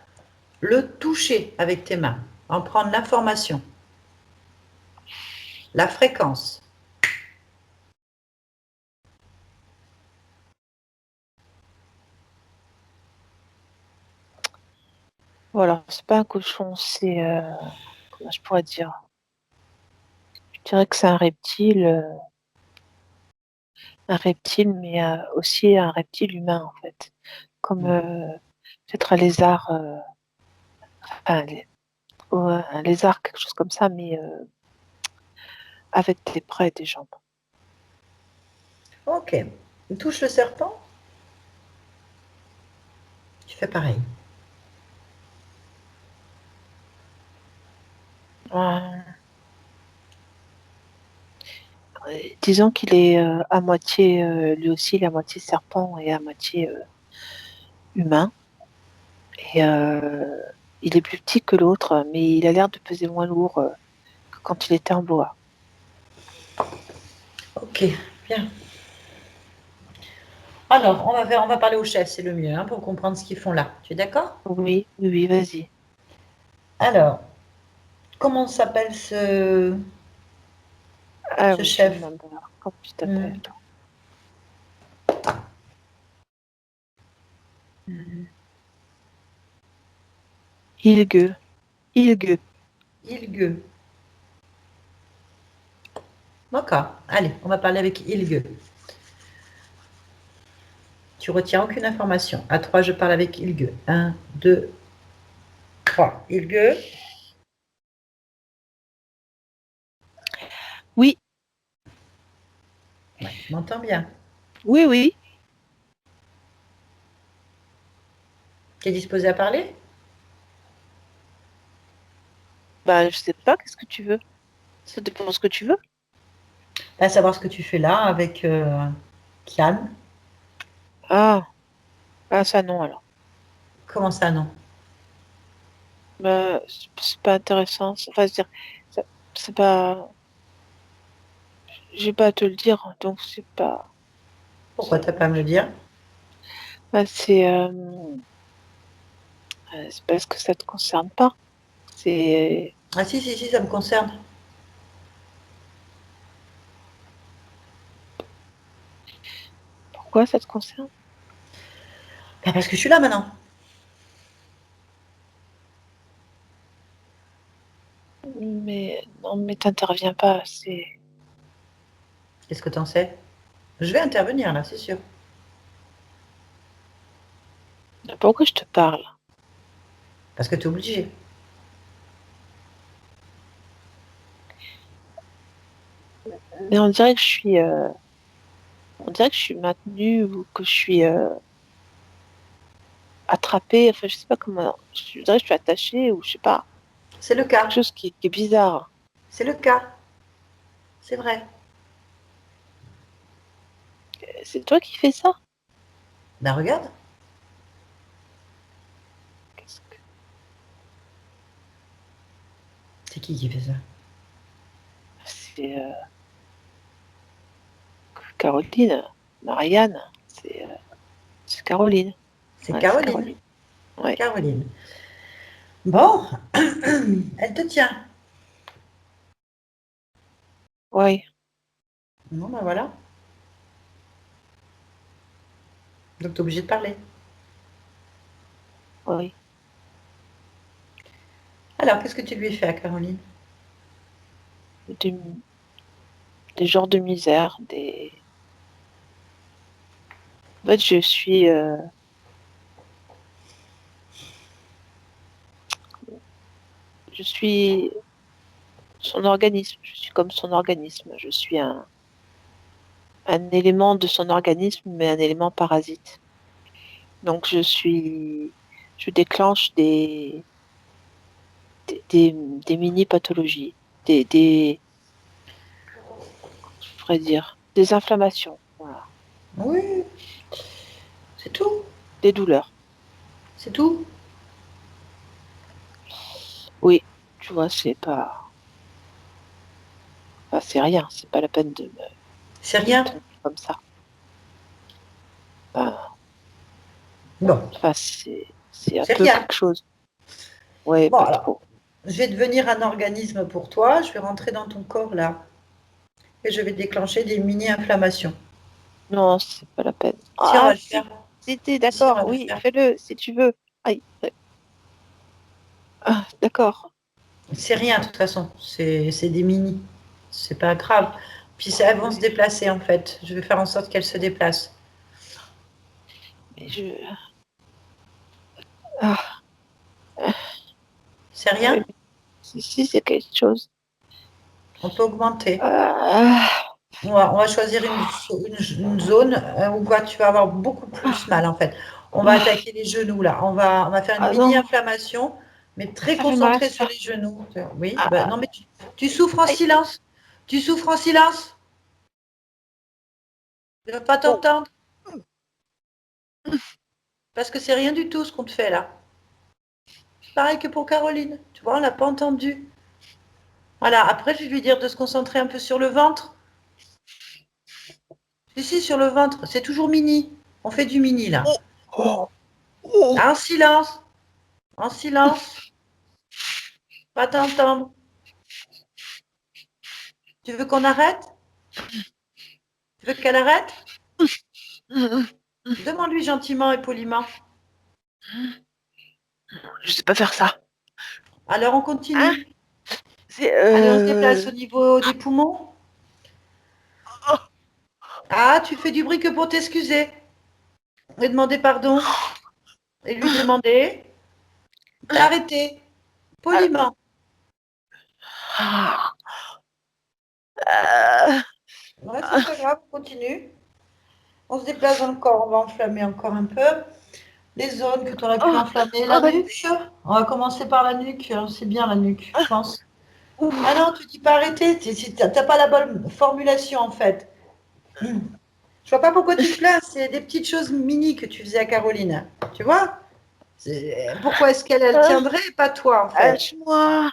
le toucher avec tes mains, en prendre l'information, la fréquence. Voilà, c'est pas un cochon, c'est... comment je pourrais dire? Je dirais que c'est un reptile, mais aussi un reptile humain, en fait. Comme peut-être un lézard, enfin, un lézard, quelque chose comme ça, mais avec des bras et des jambes. Ok. Touche le serpent, tu fais pareil. Disons qu'il est à moitié, lui aussi, il est à moitié serpent et à moitié humain. Et il est plus petit que l'autre, mais il a l'air de peser moins lourd que quand il était en boa. Ok, bien. Alors, on va parler au chef, c'est le mieux, hein, pour comprendre ce qu'ils font là. Tu es d'accord? Oui, oui, oui, vas-y. Alors, comment s'appelle Ah ce oui, je lui chef? demande alors, comment tu t'appelles, Hmm. toi? Mhm. Ilge. Ilge. Ilge. D'accord. Allez, on va parler avec Ilge. Tu retiens aucune information. À 3, je parle avec Ilge. Un, 2, 3. Ilge, Oui, ouais, tu m'entends bien. oui, oui. Tu es disposé à parler? Bah, je sais pas, qu'est-ce que tu veux? Ça dépend de ce que tu veux. À savoir ce que tu fais là avec Kian. Ah, ah ça non alors. Comment ça, non? C'est pas intéressant. Enfin, ça- c'est pas. J'ai pas à te le dire, donc c'est pas. Pourquoi t'as pas à me le dire? Bah, c'est parce que ça te concerne pas. C'est Ah si, si, si, ça me concerne. pourquoi ça te concerne? Bah, parce que je suis là maintenant. Mais non, mais t'interviens pas. Qu'est-ce que t'en sais? Je vais intervenir là, c'est sûr. Pourquoi je te parle? Parce que t'es obligé. Mais on dirait que je suis maintenue ou que je suis attrapée. Enfin, je sais pas comment. Je dirais que je suis attachée ou je sais pas. C'est le Quelque cas. chose qui est bizarre. C'est le cas. C'est vrai. C'est toi qui fais ça? Ben regarde. Qu'est-ce que C'est qui fait ça? c'est Caroline, Marianne. C'est Caroline. C'est Ouais, c'est Caroline. Caroline. Ouais. Caroline. Bon, elle te tient. Ouais. Bon, ben voilà. Donc t'es obligé de parler. Ouais. Alors, qu'est-ce que tu lui as fait à Caroline? Des, des genres de misère. En fait, je suis son organisme. Je suis comme son organisme. Je suis un élément de son organisme, mais un élément parasite. Donc, je déclenche des mini-pathologies, je pourrais dire, des inflammations, voilà, Oui, c'est tout. des douleurs. C'est tout. Oui, tu vois, c'est rien, c'est pas la peine C'est de me rien. tenir comme ça. Ben, Bon, enfin, c'est un c'est peu rien. quelque chose. Ouais, Bon, pas alors, trop. je vais devenir un organisme pour toi. Je vais rentrer dans ton corps là. Et je vais déclencher des mini-inflammations. Non, c'est pas la peine. Si, on Ah, va le faire. si t'es Si, on va d'accord, le oui, faire. fais-le si tu veux. Aïe, ouais. Ah, d'accord. C'est rien, de toute façon. C'est des mini. C'est pas grave. Puis elles vont se déplacer en fait. Je vais faire en sorte qu'elles se déplacent. Mais ah, C'est oui, rien. si, c'est quelque chose. On peut augmenter. Ah, On va choisir une zone où quoi, tu vas avoir beaucoup plus mal en fait. On va ah, attaquer les genoux là. On va faire une ah non, mini-inflammation, mais très ça fait mal concentrée sur ça. les genoux. Oui, bah, Ah, non mais tu souffres en aïe. silence. Tu souffres en silence. Je ne veux pas Oh, t'entendre parce que c'est rien du tout ce qu'on te fait là. Pareil que pour Caroline. Tu vois, on l'a pas entendu. Voilà, après je vais lui dire de se concentrer un peu sur le ventre. Si, sur le ventre, c'est toujours mini. On fait du mini là. oh, oh, oh. En silence, en silence, pas t'entendre. Tu veux qu'on arrête? Tu veux qu'elle arrête? Demande-lui gentiment et poliment. Je sais pas faire ça. Alors on Hein? continue. C'est Allez, on se déplace au niveau des poumons. oh, Ah, tu fais du bruit que pour t'excuser et demander pardon et lui demander d'arrêter poliment. ah, ah, Ouais, c'est pas ah, grave, on continue. On se déplace dans le corps, on va enflammer encore un peu. Les zones que tu aurais pu ah, enflammer, la ah, nuque. On va commencer par la nuque, hein, c'est bien la nuque, je ah, pense. Ah ouf. non, tu dis pas arrêter, t'as pas la bonne formulation en fait. Je vois pas pourquoi tu te plains, c'est des petites choses mini que tu faisais à Caroline. Tu vois? Pourquoi est-ce qu'elle Ah, tiendrait et pas toi, en fait? lâche-moi,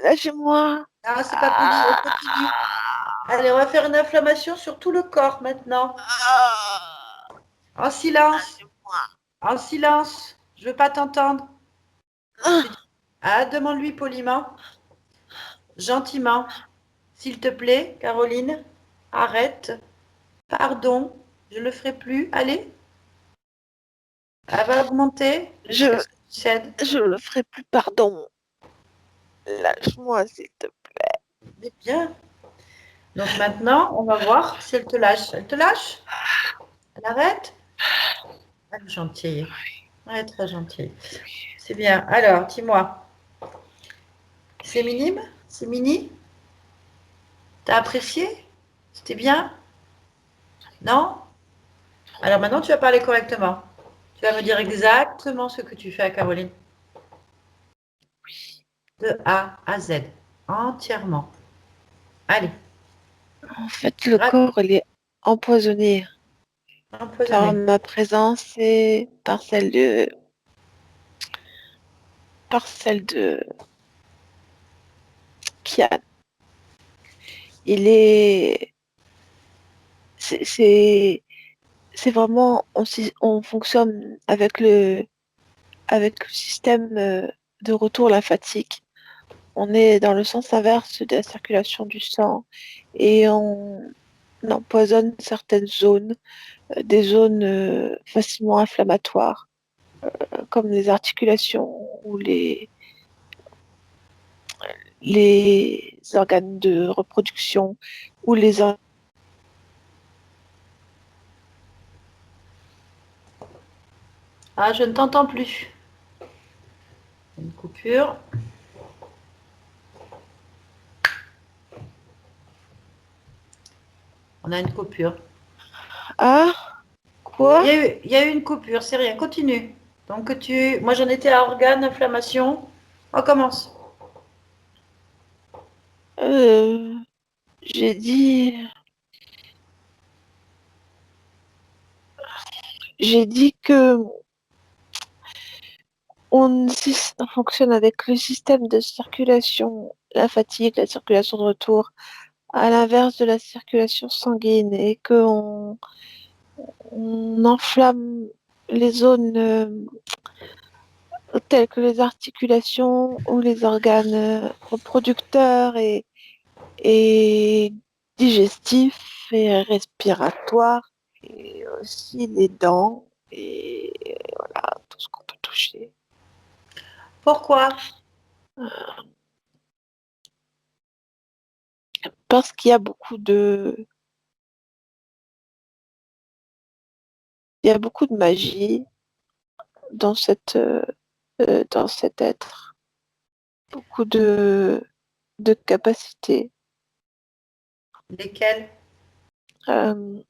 lâchez-moi. Ah, c'est pas poli, on continue. Ah, Allez, on va faire une inflammation sur tout le corps maintenant. ah, En silence, lâchez-moi. en silence. Je veux pas t'entendre. Ah, Tu dis- Ah, demande-lui poliment, gentiment. S'il te plaît, Caroline, arrête. Pardon, je le ferai plus. Allez, elle va augmenter jusqu'à je, ce que tu cèdes. je le ferai plus, pardon. Lâche-moi, s'il te plaît. C'est bien. Donc maintenant, on va voir si elle te lâche. Elle te lâche? Elle arrête? Elle est gentille. Elle est très gentille. C'est bien. Alors, dis-moi, c'est minime? C'est mini? T'as apprécié? C'était bien? Non? Alors maintenant, tu vas parler correctement. Tu vas me dire exactement ce que tu fais à Caroline. De A à Z. Entièrement. Allez, En fait, le rap, corps, il est empoisonné par empoisonné. ma présence et par celle de Kian. Il est, c'est, c'est, c'est vraiment, on fonctionne avec le système de retour lymphatique. On est dans le sens inverse de la circulation du sang et on empoisonne certaines zones, des zones facilement inflammatoires, comme les articulations ou les organes de reproduction ou les organes. Ah, je ne t'entends plus. Une coupure. On a une coupure. Ah, quoi? Il y a eu une coupure, c'est rien. Continue. Donc moi j'en étais à organe, inflammation. On commence. Euh, j'ai dit, j'ai dit que on fonctionne avec le système de circulation lymphatique, la circulation de retour, à l'inverse de la circulation sanguine, et on enflamme les zones telles que les articulations ou les organes reproducteurs et digestifs et respiratoires, et aussi les dents et voilà, tout ce qu'on peut toucher. Pourquoi? Parce qu'il y a beaucoup de magie dans dans cet être, beaucoup de capacités. Lesquels? Euh,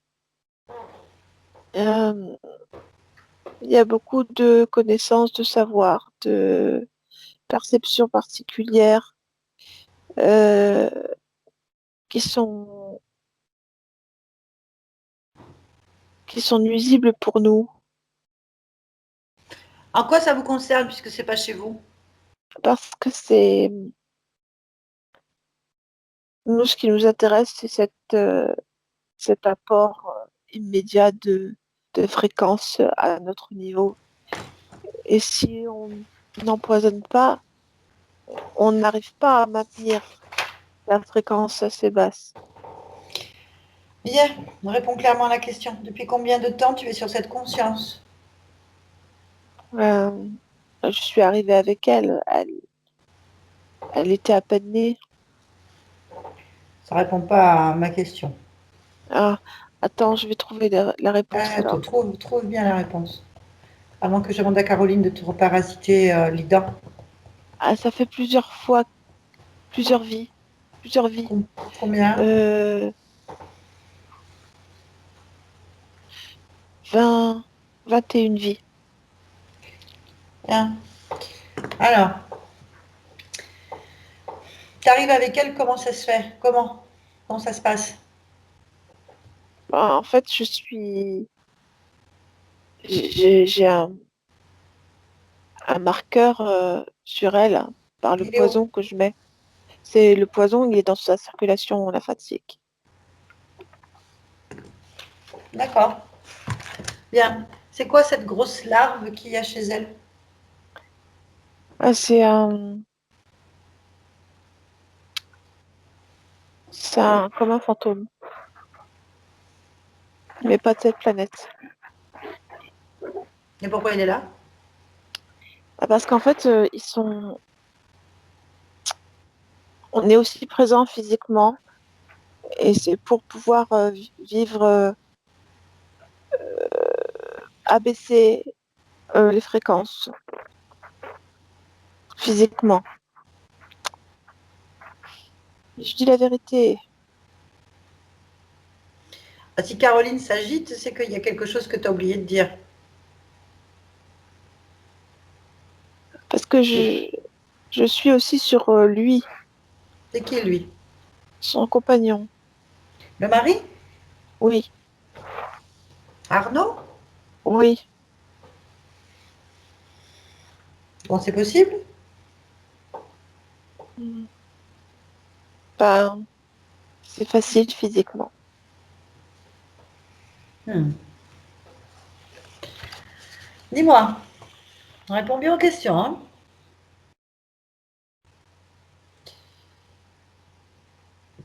euh, il y a beaucoup de connaissances, de savoir, de perceptions particulières euh, qui sont, qui sont nuisibles pour nous. En quoi ça vous concerne puisque c'est pas chez vous? Parce que nous, ce qui nous intéresse, c'est cet apport immédiat de fréquence à notre niveau. Et si on n'empoisonne pas, on n'arrive pas à maintenir la fréquence assez basse. Bien, réponds clairement à la question. Depuis combien de temps tu es sur cette conscience? Euh, je suis arrivée avec elle. Elle était à peine née. Ça répond pas à ma question. Ah, attends, je vais trouver la réponse Ah, alors. trouve bien la réponse. Avant que je demande à Caroline de te reparasiter les dents. Ah, ça fait plusieurs fois, plusieurs vies, plusieurs vies. Combien? Euh, 20, 21 vies. Bien. Alors, tu arrives avec elle, comment ça se fait? Comment ça se passe? Bah, en fait, j'ai un, un marqueur sur elle par le Il est où? poison que je mets. C'est le poison, il est dans sa circulation lymphatique. D'accord. Bien. C'est quoi cette grosse larve qu'il y a chez elle? Ah, comme un fantôme, mais pas de cette planète. Et pourquoi il est là? Ah, parce qu'en fait, on est aussi présent physiquement et c'est pour pouvoir vivre, abaisser les fréquences physiquement. Je dis la vérité. Ah, si Caroline s'agite, c'est qu'il y a quelque chose que tu as oublié de dire. Parce que je suis aussi sur lui, C'est qui lui? son compagnon. Le mari? Oui, Arnaud? oui. Bon, c'est possible? Mm. Ben, c'est facile physiquement. Hmm. Dis-moi, réponds bien aux questions, hein.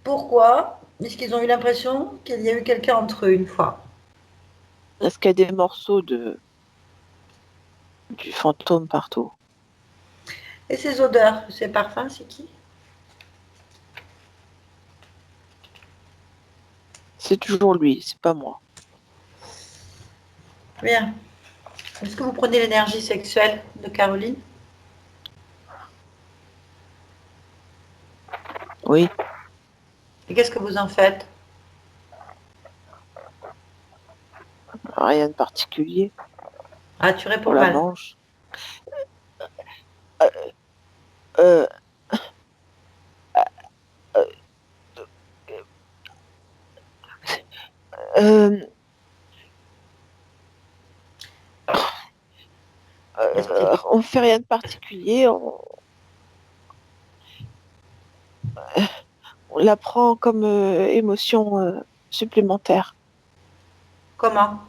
Pourquoi est-ce qu'ils ont eu l'impression qu'il y a eu quelqu'un entre eux une fois? Est-ce qu'il y a des morceaux du fantôme partout? Et ces odeurs, ces parfums, c'est qui? C'est toujours lui, c'est pas moi. Bien. Est-ce que vous prenez l'énergie sexuelle de Caroline? Oui, Et qu'est-ce que vous en faites? rien de particulier. Ah, tu On réponds la mal. mange. Euh, euh, euh, Explique. on fait rien de particulier. On la prend comme émotion supplémentaire. Comment?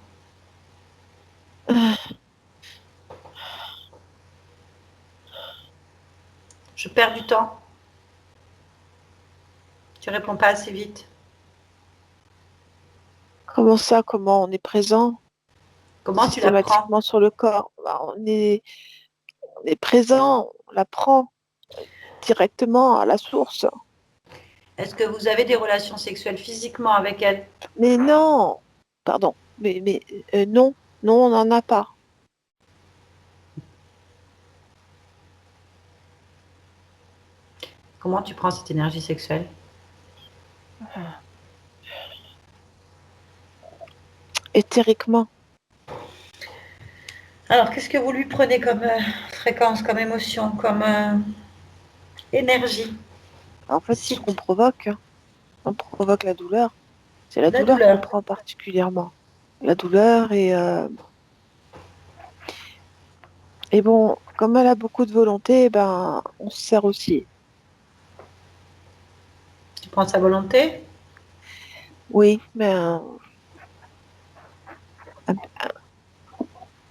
Je perds du temps. Tu réponds pas assez vite. Comment ça, comment on est présent Comment tu la prends? systématiquement sur le corps? Bah, on est présent, on la prend directement à la source. Est-ce que vous avez des relations sexuelles physiquement avec elle? Mais non, pardon, non, non, on n'en a pas. Comment tu prends cette énergie sexuelle? Éthériquement. Alors, qu'est-ce que vous lui prenez comme fréquence, comme émotion, comme énergie? En fait, ce qu'on Cite provoque, hein, on provoque la douleur. C'est la la douleur qu'on douleur. prend particulièrement. La douleur et bon, comme elle a beaucoup de volonté, ben, on se sert aussi. Tu prends sa volonté? Oui, mais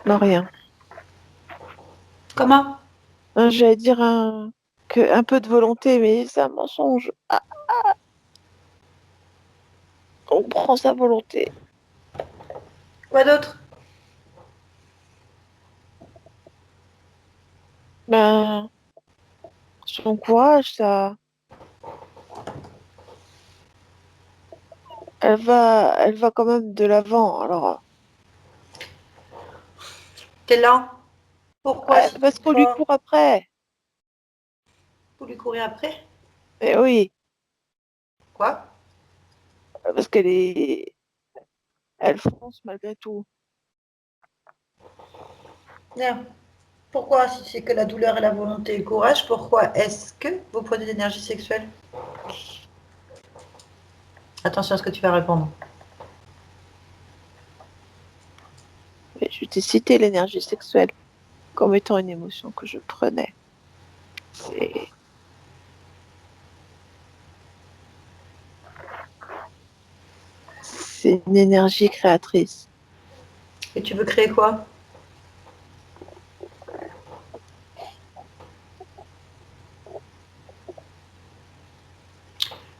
non, rien. Comment? J'allais dire un peu de volonté, mais c'est un mensonge. Ah, on prend sa volonté. Quoi d'autre? Ben, son courage, elle va quand même de l'avant. Alors, T'es lent? Pourquoi si tu parce es qu'on lui fort? court après. Vous lui courir après? Mais oui, Quoi? parce elle fonce malgré tout. Bien. Pourquoi, si c'est que la douleur et la volonté et le courage, pourquoi est-ce que vous prenez de l'énergie sexuelle? Attention à ce que tu vas répondre. Mais je t'ai cité l'énergie sexuelle. comme étant une émotion que je prenais. C'est c'est une énergie créatrice. Et tu veux créer quoi?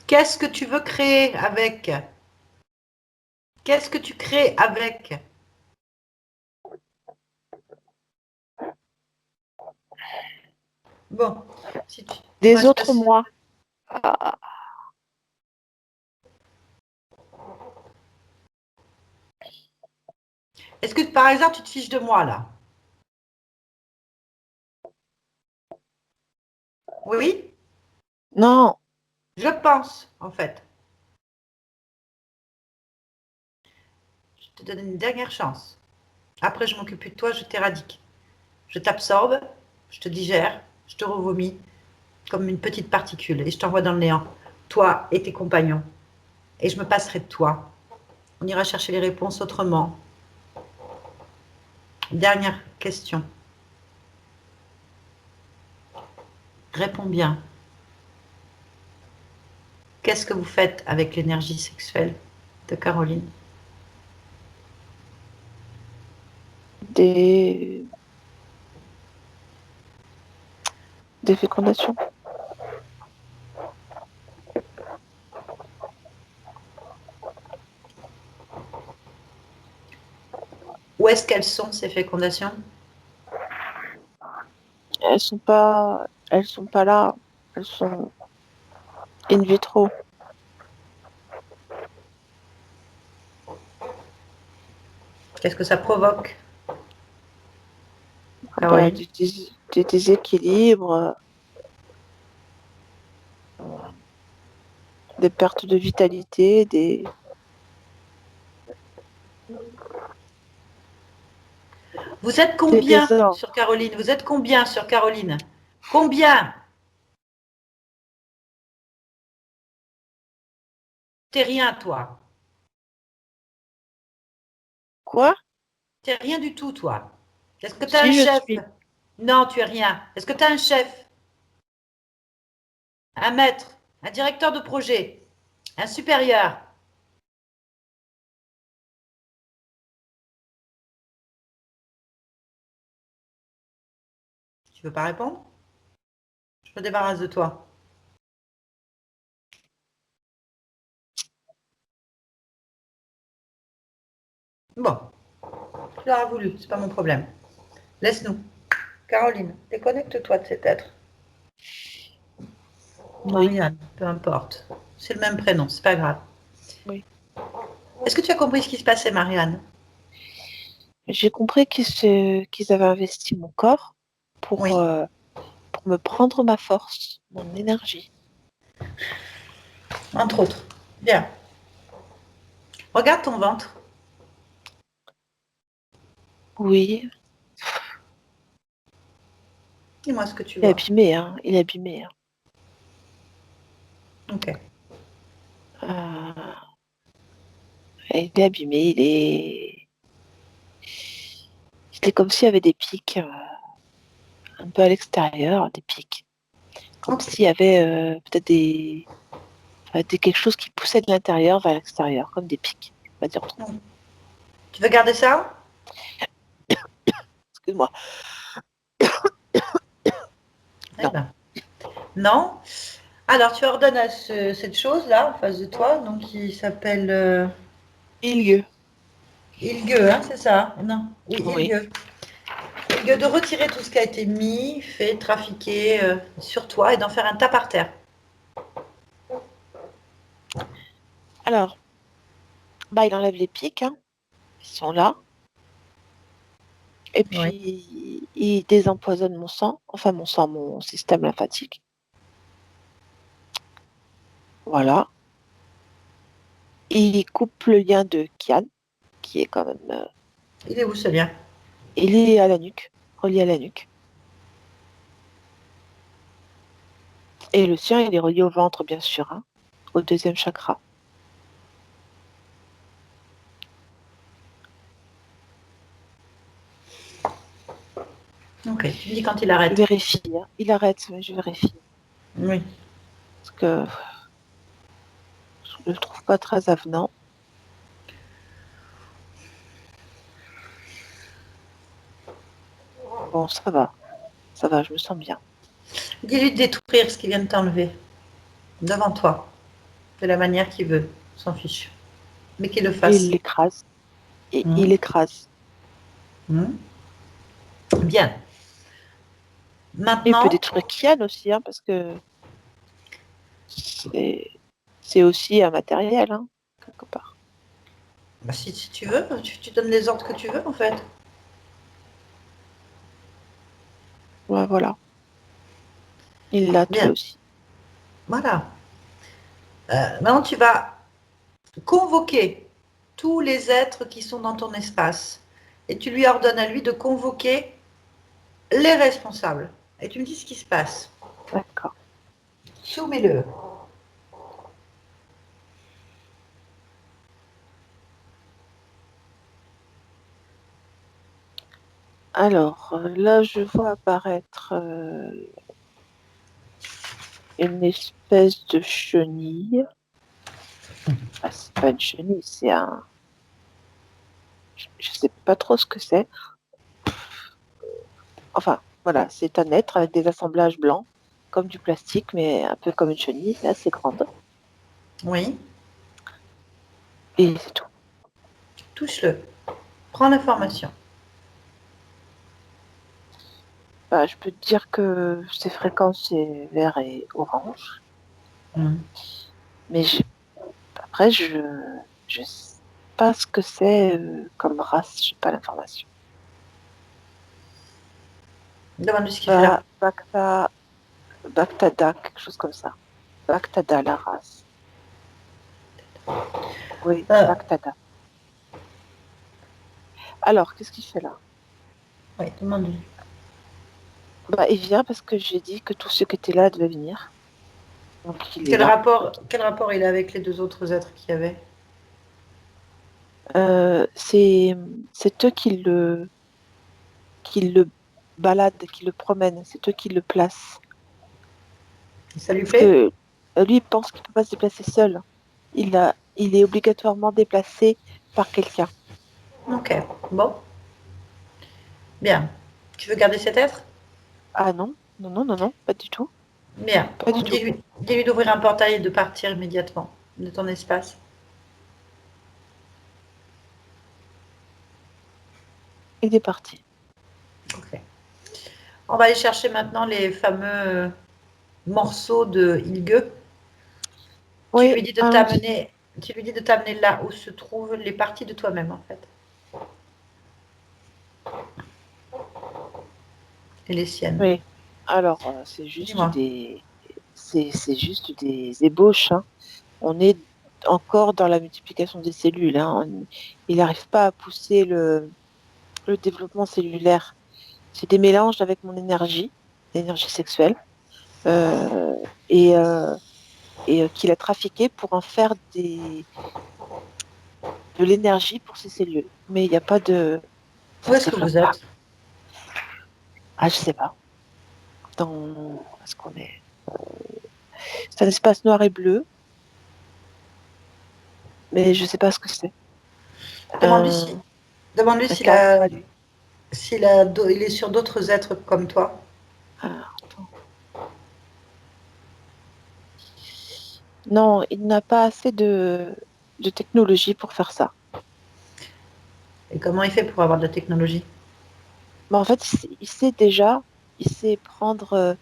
Qu'est-ce que tu veux créer avec? Qu'est-ce que tu crées avec? Bon, si tu... Des Ouais, je autres passe. moi. Ah, Est-ce que par exemple tu te fiches de moi là? Oui, non, je pense en fait. Je te donne une dernière chance. Après, je m'occupe plus de toi, je t'éradique. Je t'absorbe, je te digère, je te revomis comme une petite particule et je t'envoie dans le néant. Toi et tes compagnons. Et je me passerai de toi. On ira chercher les réponses autrement. Dernière question. Réponds bien. Qu'est-ce que vous faites avec l'énergie sexuelle de Caroline? des, des fécondations. Où est-ce qu'elles sont ces fécondations? Elles sont pas là. Elles sont in vitro. Qu'est-ce que ça provoque, Ah bah, Caroline? des déséquilibres, des pertes de vitalité, Vous êtes des combien sur désordres. Caroline? Vous êtes combien sur Caroline? Combien? T'es rien, toi. Quoi? T'es rien du tout, toi. Est-ce que tu as un Si je chef? suis. Non, tu es rien. Est-ce que tu as un chef? Un maître? Un directeur de projet? Un supérieur? Tu veux pas répondre? Je me débarrasse de toi. Bon, tu l'auras voulu, c'est pas mon problème. Laisse-nous. Caroline, déconnecte-toi de cet être. Oui, Marianne, peu importe. C'est le même prénom, c'est pas grave. oui. Est-ce que tu as compris ce qui se passait, Marianne? J'ai compris qu'ils avaient investi mon corps pour, Oui, euh, pour me prendre ma force, mon énergie. entre autres. Bien. Regarde ton ventre. Oui, Dis-moi ce que tu il est vois. abîmé, hein. Il est abîmé, hein. Ok. Euh, il est abîmé, il est comme s'il y avait des pics un peu à l'extérieur, des pics. Comme Ok. s'il y avait peut-être quelque chose qui poussait de l'intérieur vers l'extérieur, comme des pics. On va dire trop. Tu veux garder ça? Excuse-moi. Eh Non. ben, non. Alors, tu ordonnes à cette chose-là, en face de toi, donc qui s'appelle Milieu. Ilgue, hein, c'est ça? Non. Oui, Oui. Ilgue. Ilgue, de retirer tout ce qui a été mis, fait, trafiqué sur toi et d'en faire un tas par terre. Alors, bah, il enlève les pics, hein. Ils sont là. Et Oui. puis, il désempoisonne mon sang, enfin mon système lymphatique. Voilà. Il coupe le lien de Kian, qui est quand même... Il est où ce lien? il est à la nuque, relié à la nuque. Et le sien, il est relié au ventre, bien sûr, hein, au deuxième chakra. Tu me dis quand il Je arrête. vérifie. Hein. Il arrête, mais je vérifie. Oui. Parce que je ne le trouve pas très avenant. Bon, ça va. Ça va, je me sens bien. Dis-lui de détruire ce qu'il vient de t'enlever. Devant toi. De la manière qu'il veut. On s'en fiche. Mais qu'il le Et il fasse. l'écrase. Et il Hum, écrase. hum. Bien. Et il peut Maintenant, détruire Kian aussi, hein, parce que c'est aussi un matériel, hein, quelque part. bah, si tu veux, tu donnes les ordres que tu veux en fait. Ouais, voilà. Il l'a tué Bien. aussi. Voilà. Maintenant, tu vas convoquer tous les êtres qui sont dans ton espace. Et tu lui ordonnes à lui de convoquer les responsables. Et tu me dis ce qui se passe. D'accord. Soumets-le. Alors, là, je vois apparaître une espèce de chenille. Ah, c'est pas une chenille, c'est un... Je sais pas trop ce que c'est. Enfin, voilà, c'est un être avec des assemblages blancs, comme du plastique, mais un peu comme une chenille, mais assez grande. Oui. Et c'est tout. Touche-le. Prends l'information. Bah, je peux te dire que ses fréquences, c'est vert et orange. Hmm. Mais après, je sais pas ce que c'est comme race, j'ai pas l'information. Demande-lui ce qu'il fait là. Bactada, quelque chose comme ça. Bactada, la race. Oui, Euh, Bactada. Alors, qu'est-ce qu'il fait là? oui, demande-lui. Bah, il vient parce que j'ai dit que tous ceux qui étaient là devaient venir. Donc, il est Quel là. rapport, quel rapport il a avec les deux autres êtres qu'il y avait? Euh, c'est c'est eux qui le baladent, qui le promènent. C'est eux qui le placent. Ça lui Parce plaît? que lui, il pense qu'il ne peut pas se déplacer seul. Il est obligatoirement déplacé par quelqu'un. Ok. Bon. Bien. Tu veux garder cet être? Ah non, non, non, non, non, pas du tout. Bien. Pas du tout. Dis-lui d'ouvrir un portail et de partir immédiatement de ton espace. Il est parti. Ok. On va aller chercher maintenant les fameux morceaux de Ilge. Tu Oui, lui dis de allons-y. t'amener, tu lui dis de t'amener là où se trouvent les parties de toi-même en fait, et les siennes. Oui. Alors, Dis-moi. c'est juste des ébauches, hein. On est encore dans la multiplication des cellules, hein. Il n'arrive pas à pousser le développement cellulaire. C'est des mélanges avec mon énergie, l'énergie sexuelle, euh, et, euh, qu'il a trafiqué pour en faire de l'énergie pour ses cellules. Mais il n'y a pas de... Où Ça se est-ce que développe vous pas. êtes? Ah, je sais pas. Dans... Est-ce qu'on est... C'est un espace noir et bleu, mais je sais pas ce que c'est. Demande-lui si, Un, demande-lui un s'il cadre a, à lui. il est sur d'autres êtres comme toi. Ah, attends. Non, il n'a pas assez de technologie pour faire ça. Et comment il fait pour avoir de la technologie? Mais en fait, il sait déjà, il sait prendre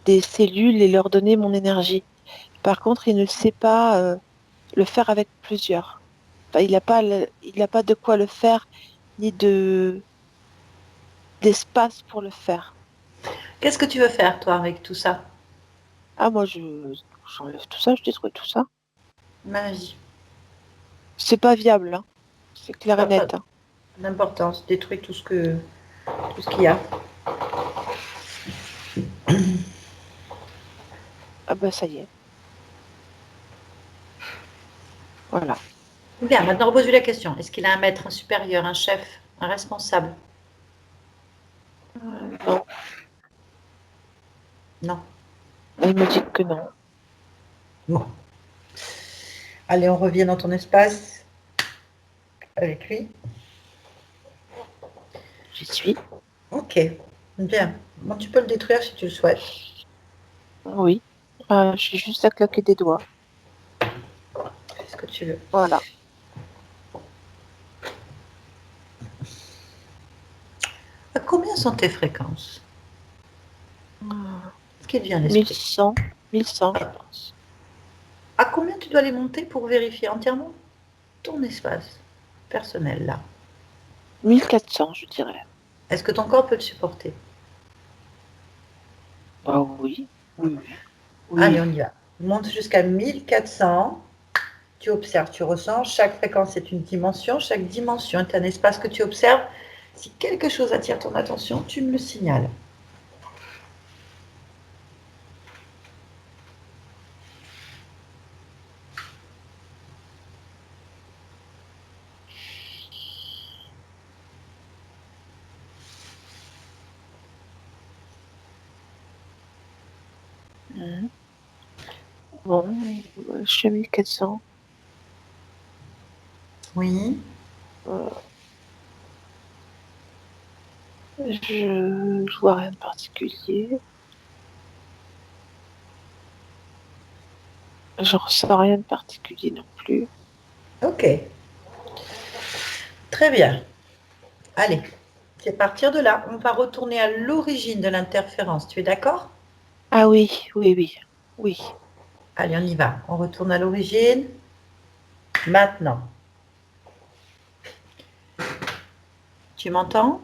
des cellules et leur donner mon énergie. Par contre, il ne sait pas le faire avec plusieurs. Enfin, il n'a pas de quoi le faire, ni d'espace pour le faire. Qu'est-ce que tu veux faire toi avec tout ça? Ah, moi, j'enlève tout ça, je détruis tout ça. Magie. C'est pas viable, hein. C'est clair et Pas net, hein. d'importance. Détruis tout ce qu'il y a. Ah bah ça y est, voilà. Bien. Maintenant repose-lui la question. Est-ce qu'il a un maître, un supérieur, un chef, un responsable? Non, Non. Il me dit que non. Bon. Allez, on revient dans ton espace avec lui. J'y suis. Ok, bien. Bon, tu peux le détruire si tu le souhaites. Oui. J'ai juste à claquer des doigts. Fais ce que tu veux. Voilà. À combien sont tes fréquences? Ce qui te vient à l'esprit. 1100. 1100, je pense. À combien tu dois les monter pour vérifier entièrement ton espace personnel là? 1400, je dirais. Est-ce que ton corps peut le supporter? Ah oui. Oui. Allez, Oui. on y va. Monte jusqu'à 1400. Tu observes, tu ressens. Chaque fréquence est une dimension. Chaque dimension est un espace que tu observes. Si quelque chose attire ton attention, tu me le signales. Mhm. Bon, je suis à 1400. Oui. Euh, je vois rien de particulier. Je ressens rien de particulier non plus. Ok. Très bien. Allez. C'est à partir de là, on va retourner à l'origine de l'interférence. Tu es d'accord? Ah oui, oui, oui. Oui. Allez, on y va. On retourne à l'origine. Maintenant. Tu m'entends?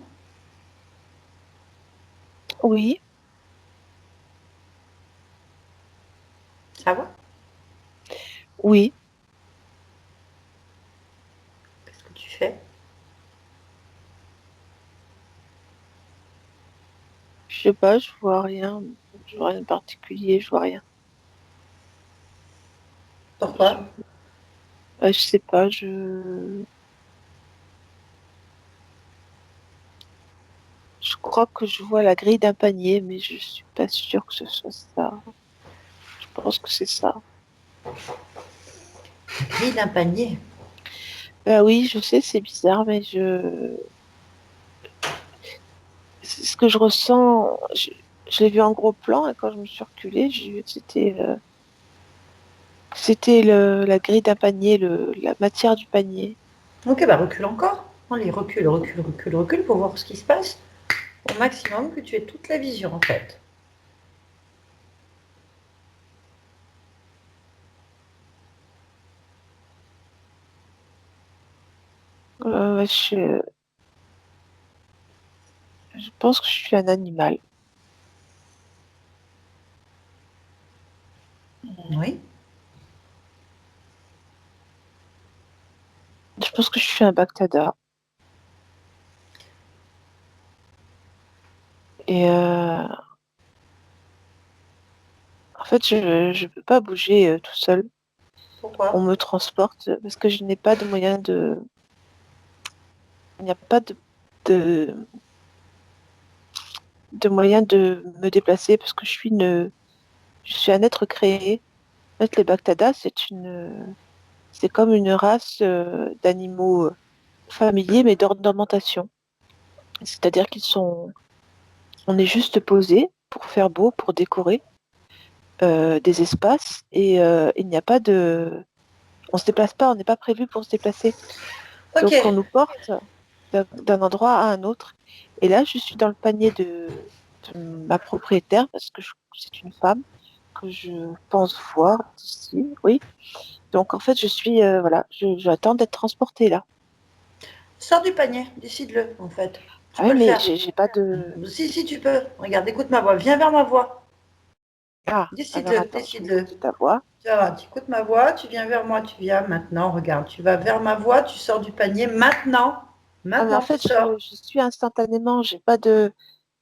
Oui. Ça va? Oui. Qu'est-ce que tu fais? Je sais pas, je vois rien. Je vois rien de particulier, je vois rien. Je, Pourquoi? je sais pas, je crois que je vois la grille d'un panier, mais je suis pas sûre que ce soit ça. Je pense que c'est ça. La grille d'un panier. Bah oui, je sais, c'est bizarre, mais c'est ce que je ressens. Je l'ai vu en gros plan et quand je me suis reculée, j'ai vu que c'était la grille d'un panier, la matière du panier. Ok, bah recule encore. Allez, recule, recule, recule, recule pour voir ce qui se passe. Au maximum que tu aies toute la vision en fait. Je pense que je suis un animal. Oui. Je pense que je suis un Bactada. Et en fait, je ne peux pas bouger tout seul. On Pourquoi? me transporte parce que je n'ai pas de moyen de. Il n'y a pas de, de moyen de me déplacer parce que je suis un être créé. En fait, les Bactada, c'est comme une race d'animaux familiers, mais d'ornementation. C'est-à-dire on est juste posé pour faire beau, pour décorer des espaces et il n'y a pas on se déplace pas, on n'est pas prévu pour se déplacer. Ok. Donc on nous porte d'un endroit à un autre. Et là, je suis dans le panier de ma propriétaire parce que c'est une femme que je pense voir d'ici. Oui. Donc en fait, voilà, j'attends d'être transportée là. Sors du panier, décide-le en fait. Tu Ah peux oui, le mais faire. j'ai pas de. Si, si, tu peux. Regarde, écoute ma voix. Viens vers ma voix. Ah, alors Décide-le, attends, je vais décide-le. écouter ta voix. Tu vas voir, tu écoutes ma voix, tu viens vers moi, tu viens maintenant. Regarde, tu vas vers ma voix, tu sors du panier maintenant. Ah, mais en Maintenant, tu fait, sors. je suis instantanément, j'ai pas de.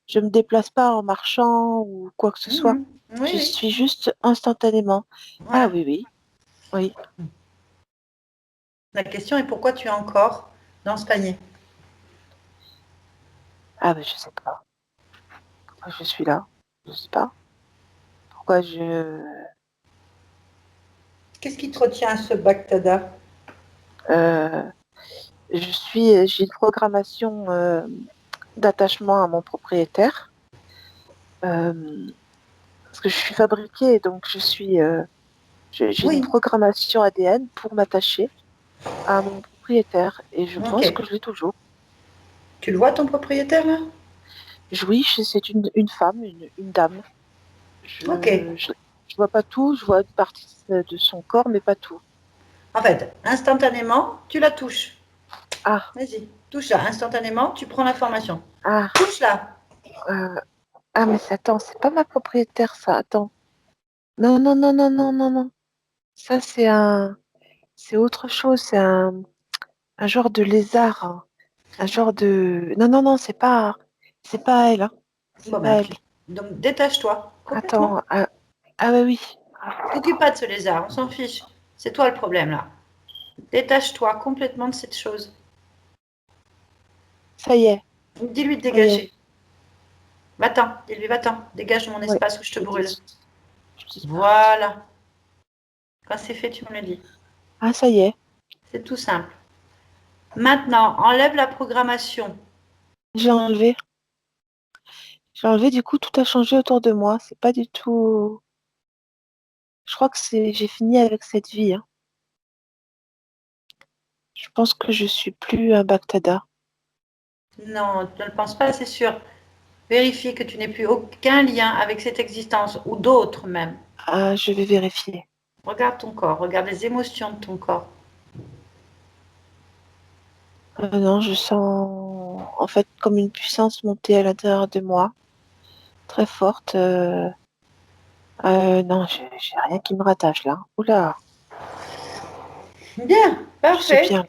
Je me déplace pas en marchant ou quoi que ce soit. Mhm. Oui, Je oui. suis juste instantanément. Ah Voilà. oui, oui, oui. La question est pourquoi tu es encore dans ce panier? Ah mais je sais pas. Pourquoi je suis là? Je sais pas. quoi. Qu'est-ce qui te retient à ce Bactada? Euh, j'ai une programmation d'attachement à mon propriétaire. Parce que je suis fabriquée, donc j'ai une Oui, programmation ADN pour m'attacher à mon propriétaire. Et je ok. pense que je l'ai toujours. Tu le vois ton propriétaire là? Oui, c'est une femme, une dame. Ok. Je vois pas tout, je vois une partie de son corps, mais pas tout. En fait, instantanément, tu la touches. Ah, Vas-y, touche-la. Instantanément, tu prends l'information. ah, Touche-la. euh, ah, mais attends, c'est pas ma propriétaire, ça. Attends. Non, non, non, non, non, non, non. Ça, c'est autre chose. Un genre de lézard, hein. Un genre de. Non, non, non, c'est pas elle, hein. C'est Bon, pas ben, elle. donc détache-toi complètement. Attends. Ah, ah bah oui. Ah, T'occupe pas de ce lézard, on s'en fiche. C'est toi le problème là. Détache-toi complètement de cette chose. ça y est, Dis-lui de ça y est. dégager. Va-t'en, dis-lui va-t'en. Dégage de mon Ouais. espace où je te brûle. Je disparais. Voilà. Quand c'est fait, tu me le dis. Ah, ça y est. C'est tout simple. Maintenant, enlève la programmation. J'ai enlevé. J'ai enlevé, du coup, tout a changé autour de moi. C'est pas du tout. Je crois que j'ai fini avec cette vie, hein. Je pense que je suis plus un Bactada. Non, tu ne le penses pas, c'est sûr. Vérifie que tu n'aies plus aucun lien avec cette existence ou d'autres même. Ah, je vais vérifier. Regarde ton corps, regarde les émotions de ton corps. Non, je sens en fait comme une puissance monter à l'intérieur de moi, très forte. Non, j'ai rien qui me rattache là. Oula, Bien, je suis parfait. bien,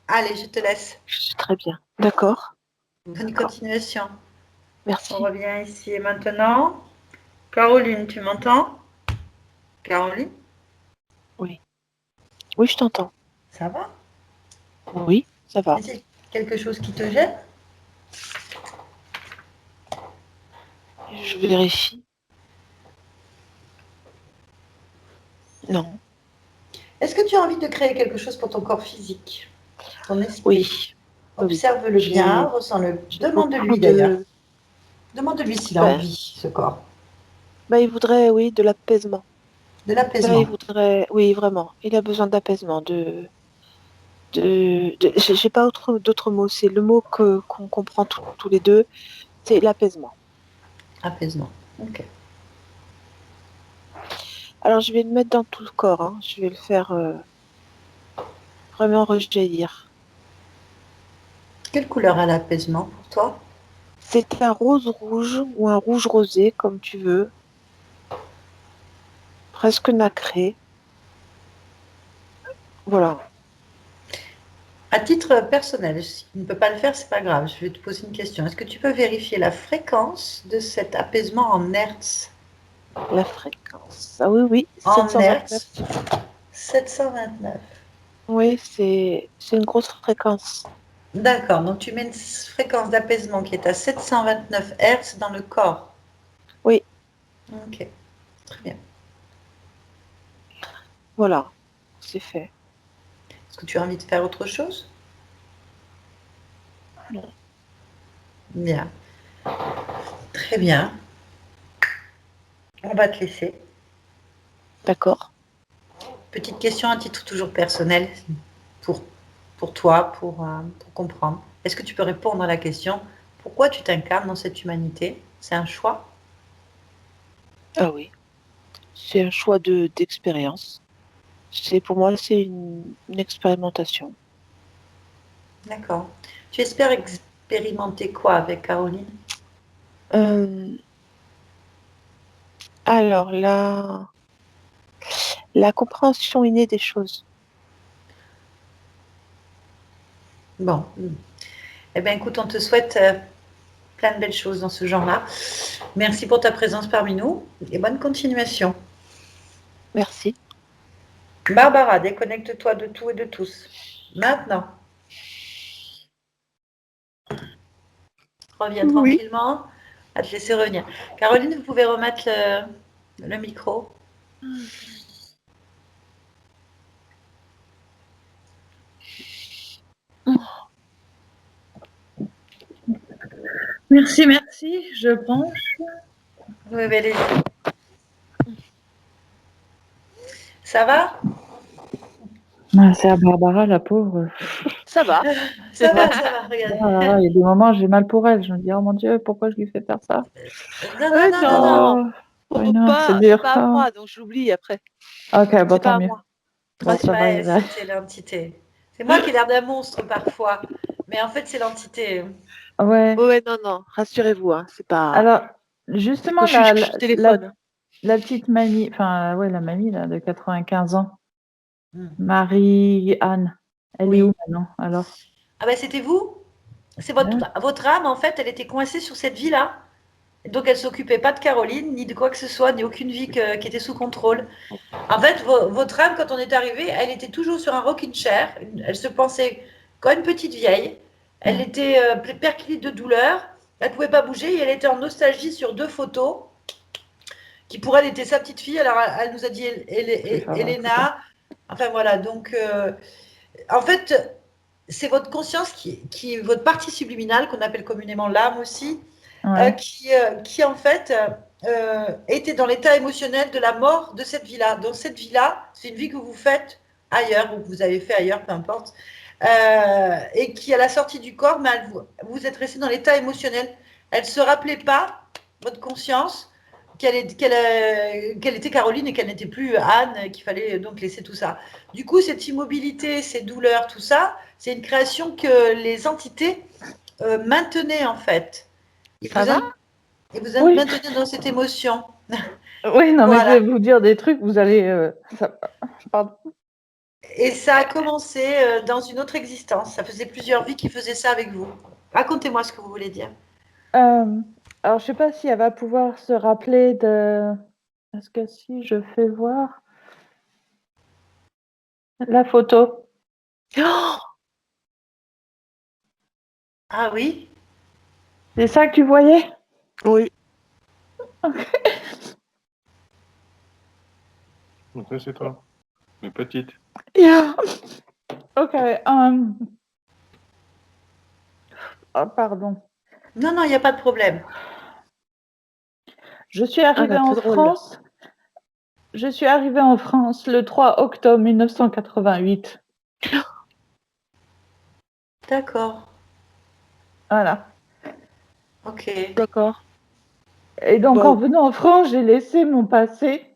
Allez, je te laisse. je suis très bien. D'accord, Bonne d'accord. continuation. On Merci. revient ici et maintenant. Caroline, tu m'entends? Caroline, Oui, oui, je t'entends. ça va? Oui, ça va. Est-ce quelque chose qui te gêne? Je vérifie. Non. Est-ce que tu as envie de créer quelque chose pour ton corps physique, ton Oui, esprit? oui, oui. Observe-le bien, J'ai ressens-le. j'ai beaucoup Demande-lui d'ailleurs. de. Demande-lui s'il a Ben, envie, ce corps. il voudrait, oui, de l'apaisement. De Là, il l'apaisement. voudrait, oui, vraiment. Il a besoin d'apaisement, j'ai pas d'autres mots. C'est le mot qu'on comprend tous les deux. C'est l'apaisement. Apaisement. Ok. Alors, je vais le mettre dans tout le corps, hein. Je vais le faire vraiment rejaillir. Quelle couleur a l'apaisement pour toi? C'est un rose rouge ou un rouge rosé, comme tu veux. Presque nacré. Voilà. À titre personnel, si tu ne peux pas le faire, c'est pas grave. Je vais te poser une question. Est-ce que tu peux vérifier la fréquence de cet apaisement en hertz? La fréquence. Ah oui, oui. En 729. hertz, 729. Oui, c'est une grosse fréquence. D'accord, donc tu mets une fréquence d'apaisement qui est à 729 Hz dans le corps. Oui, Ok, très bien. voilà. C'est fait. Est-ce que tu as envie de faire autre chose? Non. Bien, très bien. On va te laisser. D'accord. Petite question à titre toujours personnel pour, pour toi, pour comprendre. Est-ce que tu peux répondre à la question pourquoi tu t'incarnes dans cette humanité? C'est un choix? Ah oui. C'est un choix d'expérience. Pour moi, c'est une expérimentation. D'accord. Tu espères expérimenter quoi avec Caroline? Euh, alors, la compréhension innée des choses. Bon. Eh bien, écoute, on te souhaite plein de belles choses dans ce genre-là. Merci pour ta présence parmi nous et bonne continuation. Merci. Barbara, déconnecte-toi de tout et de tous. Maintenant, reviens Oui. tranquillement. à te laisser revenir. Caroline, vous pouvez remettre le micro. Merci, merci. Je penche. Oui, allez-y. Ça va? Ah, c'est à Barbara, la pauvre. Ça va. Ça va, regardez. Ah, il y a des moments, j'ai mal pour elle. Je me dis, oh mon Dieu, pourquoi je lui fais faire ça? Non, non, non, non, non. Oh, Faut non, c'est pas, c'est dur. pas à moi, donc j'oublie après. Ok, bon, C'est pas tant à mieux. moi. Bon, C'est ça pas va, elle, c'était l'entité. C'est moi qui ai l'air d'un monstre parfois, mais en fait, c'est l'entité. Ouais. Ouais, non, non, rassurez-vous, hein, c'est pas. Alors, C'est que justement, je suis au téléphone. Hein. la petite mamie, enfin, ouais, la mamie, là, de 95 ans, Hmm. Marie-Anne, elle est Oui. où maintenant, alors? Ah ben, c'était vous? C'est Ouais. votre âme, en fait, elle était coincée sur cette vie-là. Donc, elle s'occupait pas de Caroline, ni de quoi que ce soit, ni aucune vie qui était sous contrôle. En fait, votre âme, quand on est arrivé, elle était toujours sur un rocking chair. Elle se pensait comme une petite vieille. Elle était perclée de douleur. Elle ne pouvait pas bouger et elle était en nostalgie sur 2 photos qui, pour elle, étaient sa petite fille. Alors, elle nous a dit Elena. Enfin, voilà. Donc, en fait, c'est votre conscience votre partie subliminale, qu'on appelle communément l'âme aussi, Ouais. qui en fait était dans l'état émotionnel de la mort de cette vie-là. Donc cette vie-là, c'est une vie que vous faites ailleurs ou que vous avez fait ailleurs, peu importe, et qui à la sortie du corps, mais vous êtes resté dans l'état émotionnel. Elle ne se rappelait pas, votre conscience, qu'elle était Caroline et qu'elle n'était plus Anne, qu'il fallait donc laisser tout ça. Du coup, cette immobilité, ces douleurs, tout ça, c'est une création que les entités maintenaient en fait. Ils Ça vous, va? Oui, maintenaient dans cette émotion. oui, non, mais je vais Voilà. vous dire des trucs, vous allez. Pardon. Et ça a commencé dans une autre existence. Ça faisait plusieurs vies qui faisaient ça avec vous. Racontez-moi ce que vous voulez dire. Alors, je sais pas si elle va pouvoir se rappeler de. Est-ce que si je fais voir la photo? Oh, Ah oui? C'est ça que tu voyais? oui. Donc ça, c'est toi. Mais petite. Yeah. Ok. Oh, pardon. Non, non, il n'y a pas de problème. Je suis Ah, arrivée bah, en pas drôle. France. Je suis arrivée en France le 3 octobre 1988. D'accord. Voilà. Ok. D'accord. Et donc, en Bon. venant en France, j'ai laissé mon passé,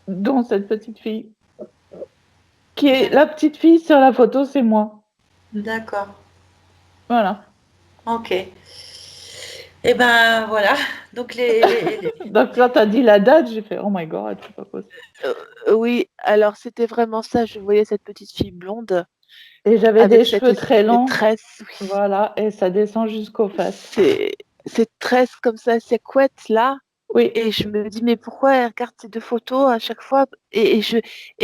dont cette petite fille, qui est la petite fille sur la photo, c'est moi. D'accord. Voilà. Ok. Et ben voilà. Donc Donc, quand tu as dit la date, j'ai fait oh my god, c'est pas possible. Oui, alors c'était vraiment ça. Je voyais cette petite fille blonde Et j'avais avec des cette cheveux très espèce de longs. tresse. Oui. Voilà. Et ça descend jusqu'aux fesses. Cette tresse comme ça, ces couettes là. Oui. Et je me dis, mais pourquoi elle regarde ces 2 photos à chaque fois et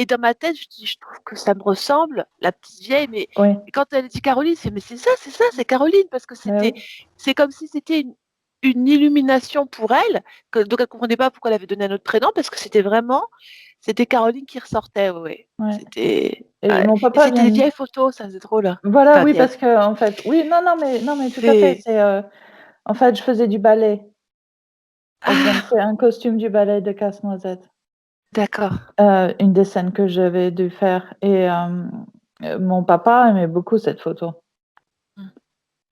dans ma tête, je dis, je trouve que ça me ressemble, la petite vieille, mais Oui. quand elle dit Caroline, mais c'est ça, c'est Caroline, parce que Ben oui. c'est comme si c'était une illumination pour elle, donc elle comprenait pas pourquoi elle avait donné un autre prénom, parce que c'était Caroline qui ressortait, ouais. Ouais. C'était, Et ouais. mon Et papa c'était des vient. vieilles photos, ça c'est drôle. Hein. Voilà, Enfin, oui, vieilles. parce que en fait, oui, non, mais tout à fait. C'est, C'est en fait, je faisais du ballet. Et donc, ah, c'est un costume du ballet de Casse-Noisette. d'accord. Une des scènes que j'avais dû faire. Et mon papa aimait beaucoup cette photo.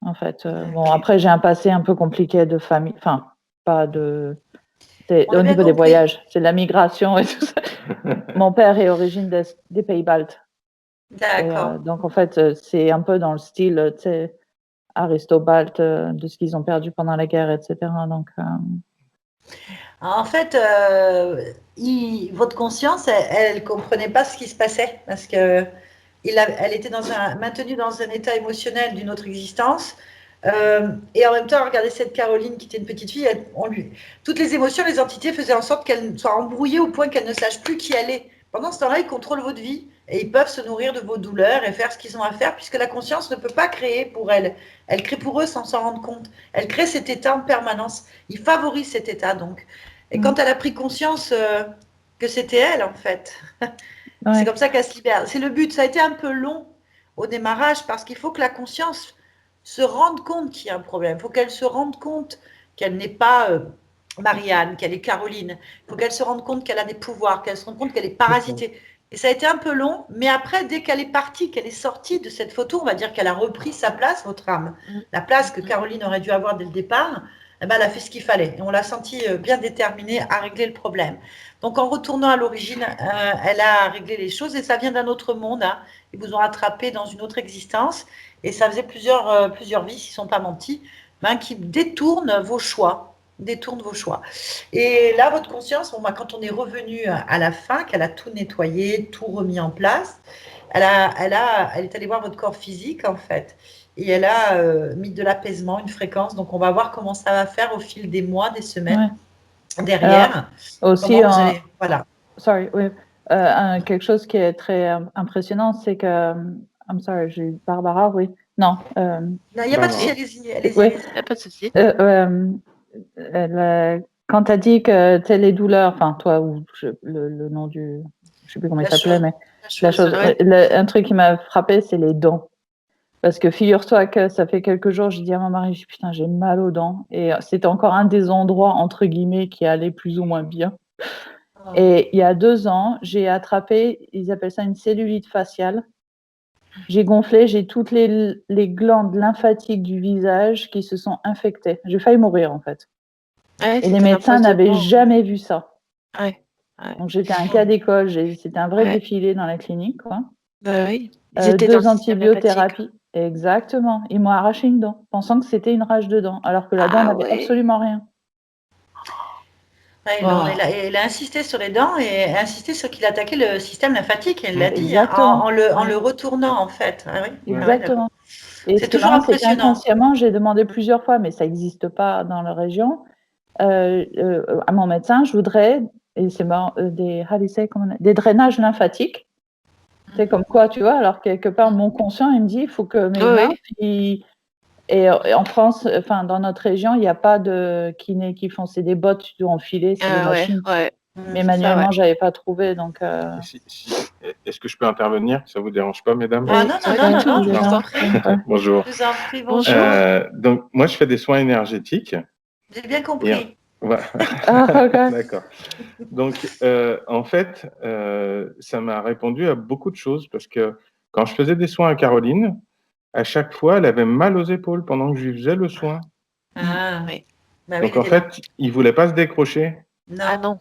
En fait, bon, après, j'ai un passé un peu compliqué de famille. Enfin, pas de. C'est on a au bien niveau des compris. voyages, c'est la migration et tout ça. Mon père est origine des pays baltes. Et D'accord. donc, en fait, c'est un peu dans le style, tu sais, aristobalte, de ce qu'ils ont perdu pendant la guerre, etc. Donc, En fait, votre conscience, elle ne comprenait pas ce qui se passait parce que elle était maintenue dans un état émotionnel d'une autre existence. Et en même temps, regardez cette Caroline qui était une petite fille, toutes les émotions, les entités faisaient en sorte qu'elle soit embrouillée au point qu'elle ne sache plus qui elle est. Pendant ce temps-là, ils contrôlent votre vie et ils peuvent se nourrir de vos douleurs et faire ce qu'ils ont à faire puisque la conscience ne peut pas créer pour elle. Elle crée pour eux sans s'en rendre compte. Elle crée cet état en permanence. Ils favorisent cet état donc. Et quand elle a pris conscience que c'était elle en fait, c'est comme ça qu'elle se libère. C'est le but. Ça a été un peu long au démarrage parce qu'il faut que la conscience se rende compte qu'il y a un problème. Il faut qu'elle se rende compte qu'elle n'est pas Marianne, qu'elle est Caroline. Il faut qu'elle se rende compte qu'elle a des pouvoirs, qu'elle se rende compte qu'elle est parasitée. Et ça a été un peu long, mais après, dès qu'elle est partie, qu'elle est sortie de cette photo, on va dire qu'elle a repris sa place, votre âme. La place que Caroline aurait dû avoir dès le départ, eh ben, elle a fait ce qu'il fallait. Et on l'a sentie bien déterminée à régler le problème. Donc, en retournant à l'origine, elle a réglé les choses et ça vient d'un autre monde. Hein. Ils vous ont attrapé dans une autre existence et ça faisait plusieurs vies, s'ils ne sont pas mentis, qui détournent vos choix. Et là, votre conscience, quand on est revenu à la fin, qu'elle a tout nettoyé, tout remis en place, elle est allée voir votre corps physique, en fait, et elle a mis de l'apaisement, une fréquence. Donc, on va voir comment ça va faire au fil des mois, des semaines derrière. Alors, aussi, voilà. Sorry, oui. Quelque chose qui est très impressionnant, c'est que... I'm sorry, j'ai eu Barbara, oui. Non. Il n'y a pas de souci, allez-y. Oui. Il n'y a pas de souci. Quand tu as dit que tu les douleurs, enfin, toi, ou le nom du. Je ne sais plus comment il s'appelait, mais. La chose, un truc qui m'a frappé, c'est les dents. Parce que figure-toi que ça fait quelques jours, j'ai dit à mon mari, putain, j'ai mal aux dents. Et c'était encore un des endroits, entre guillemets, qui allait plus ou moins bien. Et il y a 2 ans, j'ai attrapé, ils appellent ça une cellulite faciale. J'ai gonflé, j'ai toutes les glandes lymphatiques du visage qui se sont infectées. J'ai failli mourir, en fait. Et les médecins n'avaient jamais vu ça. Donc, j'étais un cas d'école, c'était un vrai défilé dans la clinique, quoi. Oui. Ils étaient 2 antibiothérapies. Exactement. Ils m'ont arraché une dent, pensant que c'était une rage de dents, alors que la dent n'avait absolument rien. Elle a insisté sur les dents et insisté sur qu'il attaquait le système lymphatique. Elle l'a dit Exactement. en le retournant, en fait. Ah, oui. Exactement. Et c'est toujours impressionnant. Inconsciemment, j'ai demandé plusieurs fois, mais ça n'existe pas dans la région, à mon médecin, je voudrais, et c'est marrant, des drainages lymphatiques. C'est comme quoi, tu vois, alors quelque part, mon conscient, il me dit, il faut que mes lymphes, et en France, enfin, dans notre région, il n'y a pas de kinés qui font, c'est des bottes, tu dois enfiler, c'est des machines. Mais manuellement, je n'avais pas trouvé, donc... Est-ce que je peux intervenir? Ça ne vous dérange pas, mesdames? Non, je vous en prie. Bonjour. Je vous en prie, bonjour. Donc, moi, je fais des soins énergétiques. J'ai bien compris. D'accord. Donc, en fait, ça m'a répondu à beaucoup de choses parce que quand je faisais des soins à Caroline, à chaque fois, elle avait mal aux épaules pendant que je lui faisais le soin. Donc, en fait, il ne voulait pas se décrocher. Non.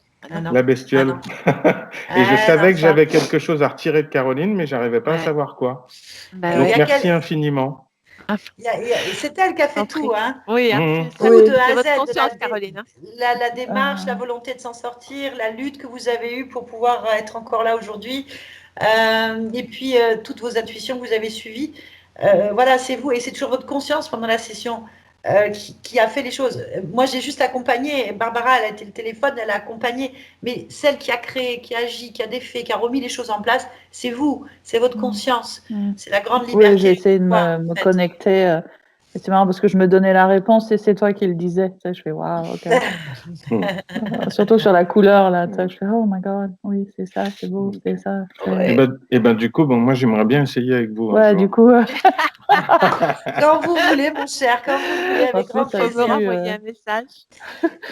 La bestiole. Et je savais que j'avais quelque chose à retirer de Caroline, mais je n'arrivais pas à savoir quoi. Donc, merci infiniment. C'est elle qui a fait tout, hein. Oui, tout de A à Z, conscience, Caroline. La démarche, la volonté de s'en sortir, la lutte que vous avez eue pour pouvoir être encore là aujourd'hui, et puis toutes vos intuitions que vous avez suivies. Voilà, c'est vous, et c'est toujours votre conscience pendant la session qui a fait les choses. Moi, j'ai juste accompagné. Barbara, elle a été le téléphone, elle a accompagné. Mais celle qui a créé, qui a agi, qui a défait, qui a remis les choses en place, c'est vous, c'est votre conscience. C'est la grande liberté. Oui, j'ai essayé de me connecter. Et c'est marrant parce que je me donnais la réponse et c'est toi qui le disais. Tu sais, je fais waouh, ok. Surtout sur la couleur, là. Tu sais, je fais oh my god, oui, c'est ça, c'est beau, c'est ça. Et ben, du coup, moi, j'aimerais bien essayer avec vous. Ouais, du coup. Quand vous voulez, mon cher, quand vous voulez, avec grand plaisir. Envoyer un message.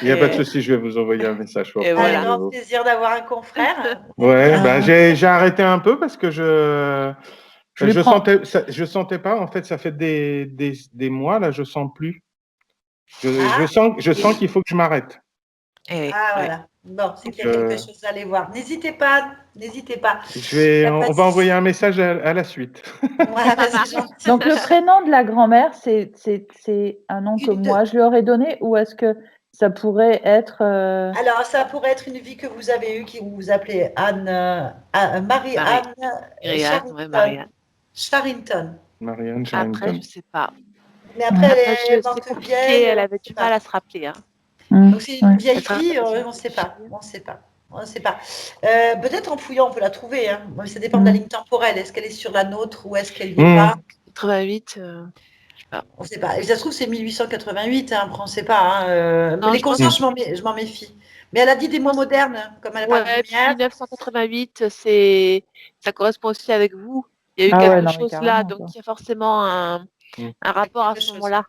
Il n'y a pas de souci, je vais vous envoyer un message. Avec grand plaisir d'avoir un confrère. Ouais, j'ai arrêté un peu parce que je sentais pas. En fait, ça fait des mois là, je sens plus. Je sens qu'il faut que je m'arrête. Voilà. Bon, c'est qu'il y a quelque chose à aller voir. N'hésitez pas. On va envoyer un message à la suite. C'est gentil. Donc le prénom de la grand-mère, c'est un nom que moi je lui aurais donné, ou est-ce que ça pourrait être Alors ça pourrait être une vie que vous avez eue, qui vous appelez Marie-Anne Charrington. Marianne Charrington. Après, je sais pas. Mais après, elle c'est compliqué, elle avait du mal à se rappeler. Donc c'est une vieille fille, on ne sait pas. On ne sait pas. Peut-être en fouillant, on peut la trouver. Hein. Mais ça dépend de la ligne temporelle. Est-ce qu'elle est sur la nôtre ou est-ce qu'elle n'y est pas? 88, je sais pas. On ne sait pas. Et ça se trouve, c'est 1888. Hein, après, on ne sait pas. Hein. Non, Les je pense consciences, je m'en méfie. Mais elle a dit des mots modernes, hein, comme elle a parlé de ouais, puis lumière. 1988, ça correspond aussi avec vous. Il y a eu Ah ouais, quelque non, mais chose là, carrément, donc quoi. il y a forcément un rapport à Quelque ce chose. moment-là.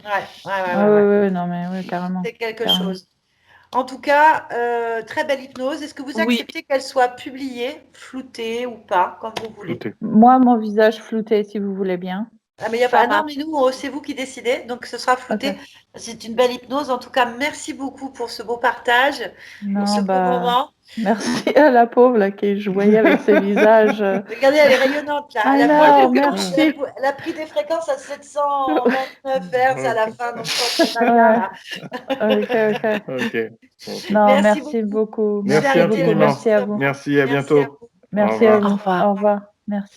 Ouais. Ah ouais, non, mais ouais, carrément. C'est quelque carrément. chose. En tout cas, très belle hypnose. Est-ce que vous Oui. acceptez qu'elle soit publiée, floutée ou pas, comme vous voulez? Flouté. Moi, mon visage flouté, si vous voulez bien. Ah, mais il y a Ça pas. Non, marche. mais nous, c'est vous qui décidez, donc ce sera flouté. Ok. C'est une belle hypnose. En tout cas, merci beaucoup pour ce beau partage, pour ce Non, beau moment. merci à la pauvre là qui jouait avec ses visages. Regardez, elle est rayonnante là. I Elle know, a, merci. elle a pris des fréquences à 729 Hz à la fin, donc je pense que c'est pas bien là. Ok. Ok. Non, Merci merci beaucoup. beaucoup. Je vais Merci arrêter beaucoup. le infiniment. Merci à vous. enregistrement. Merci, à Merci à bientôt. vous. Merci Au à revoir. vous. Au revoir. Au revoir. Merci.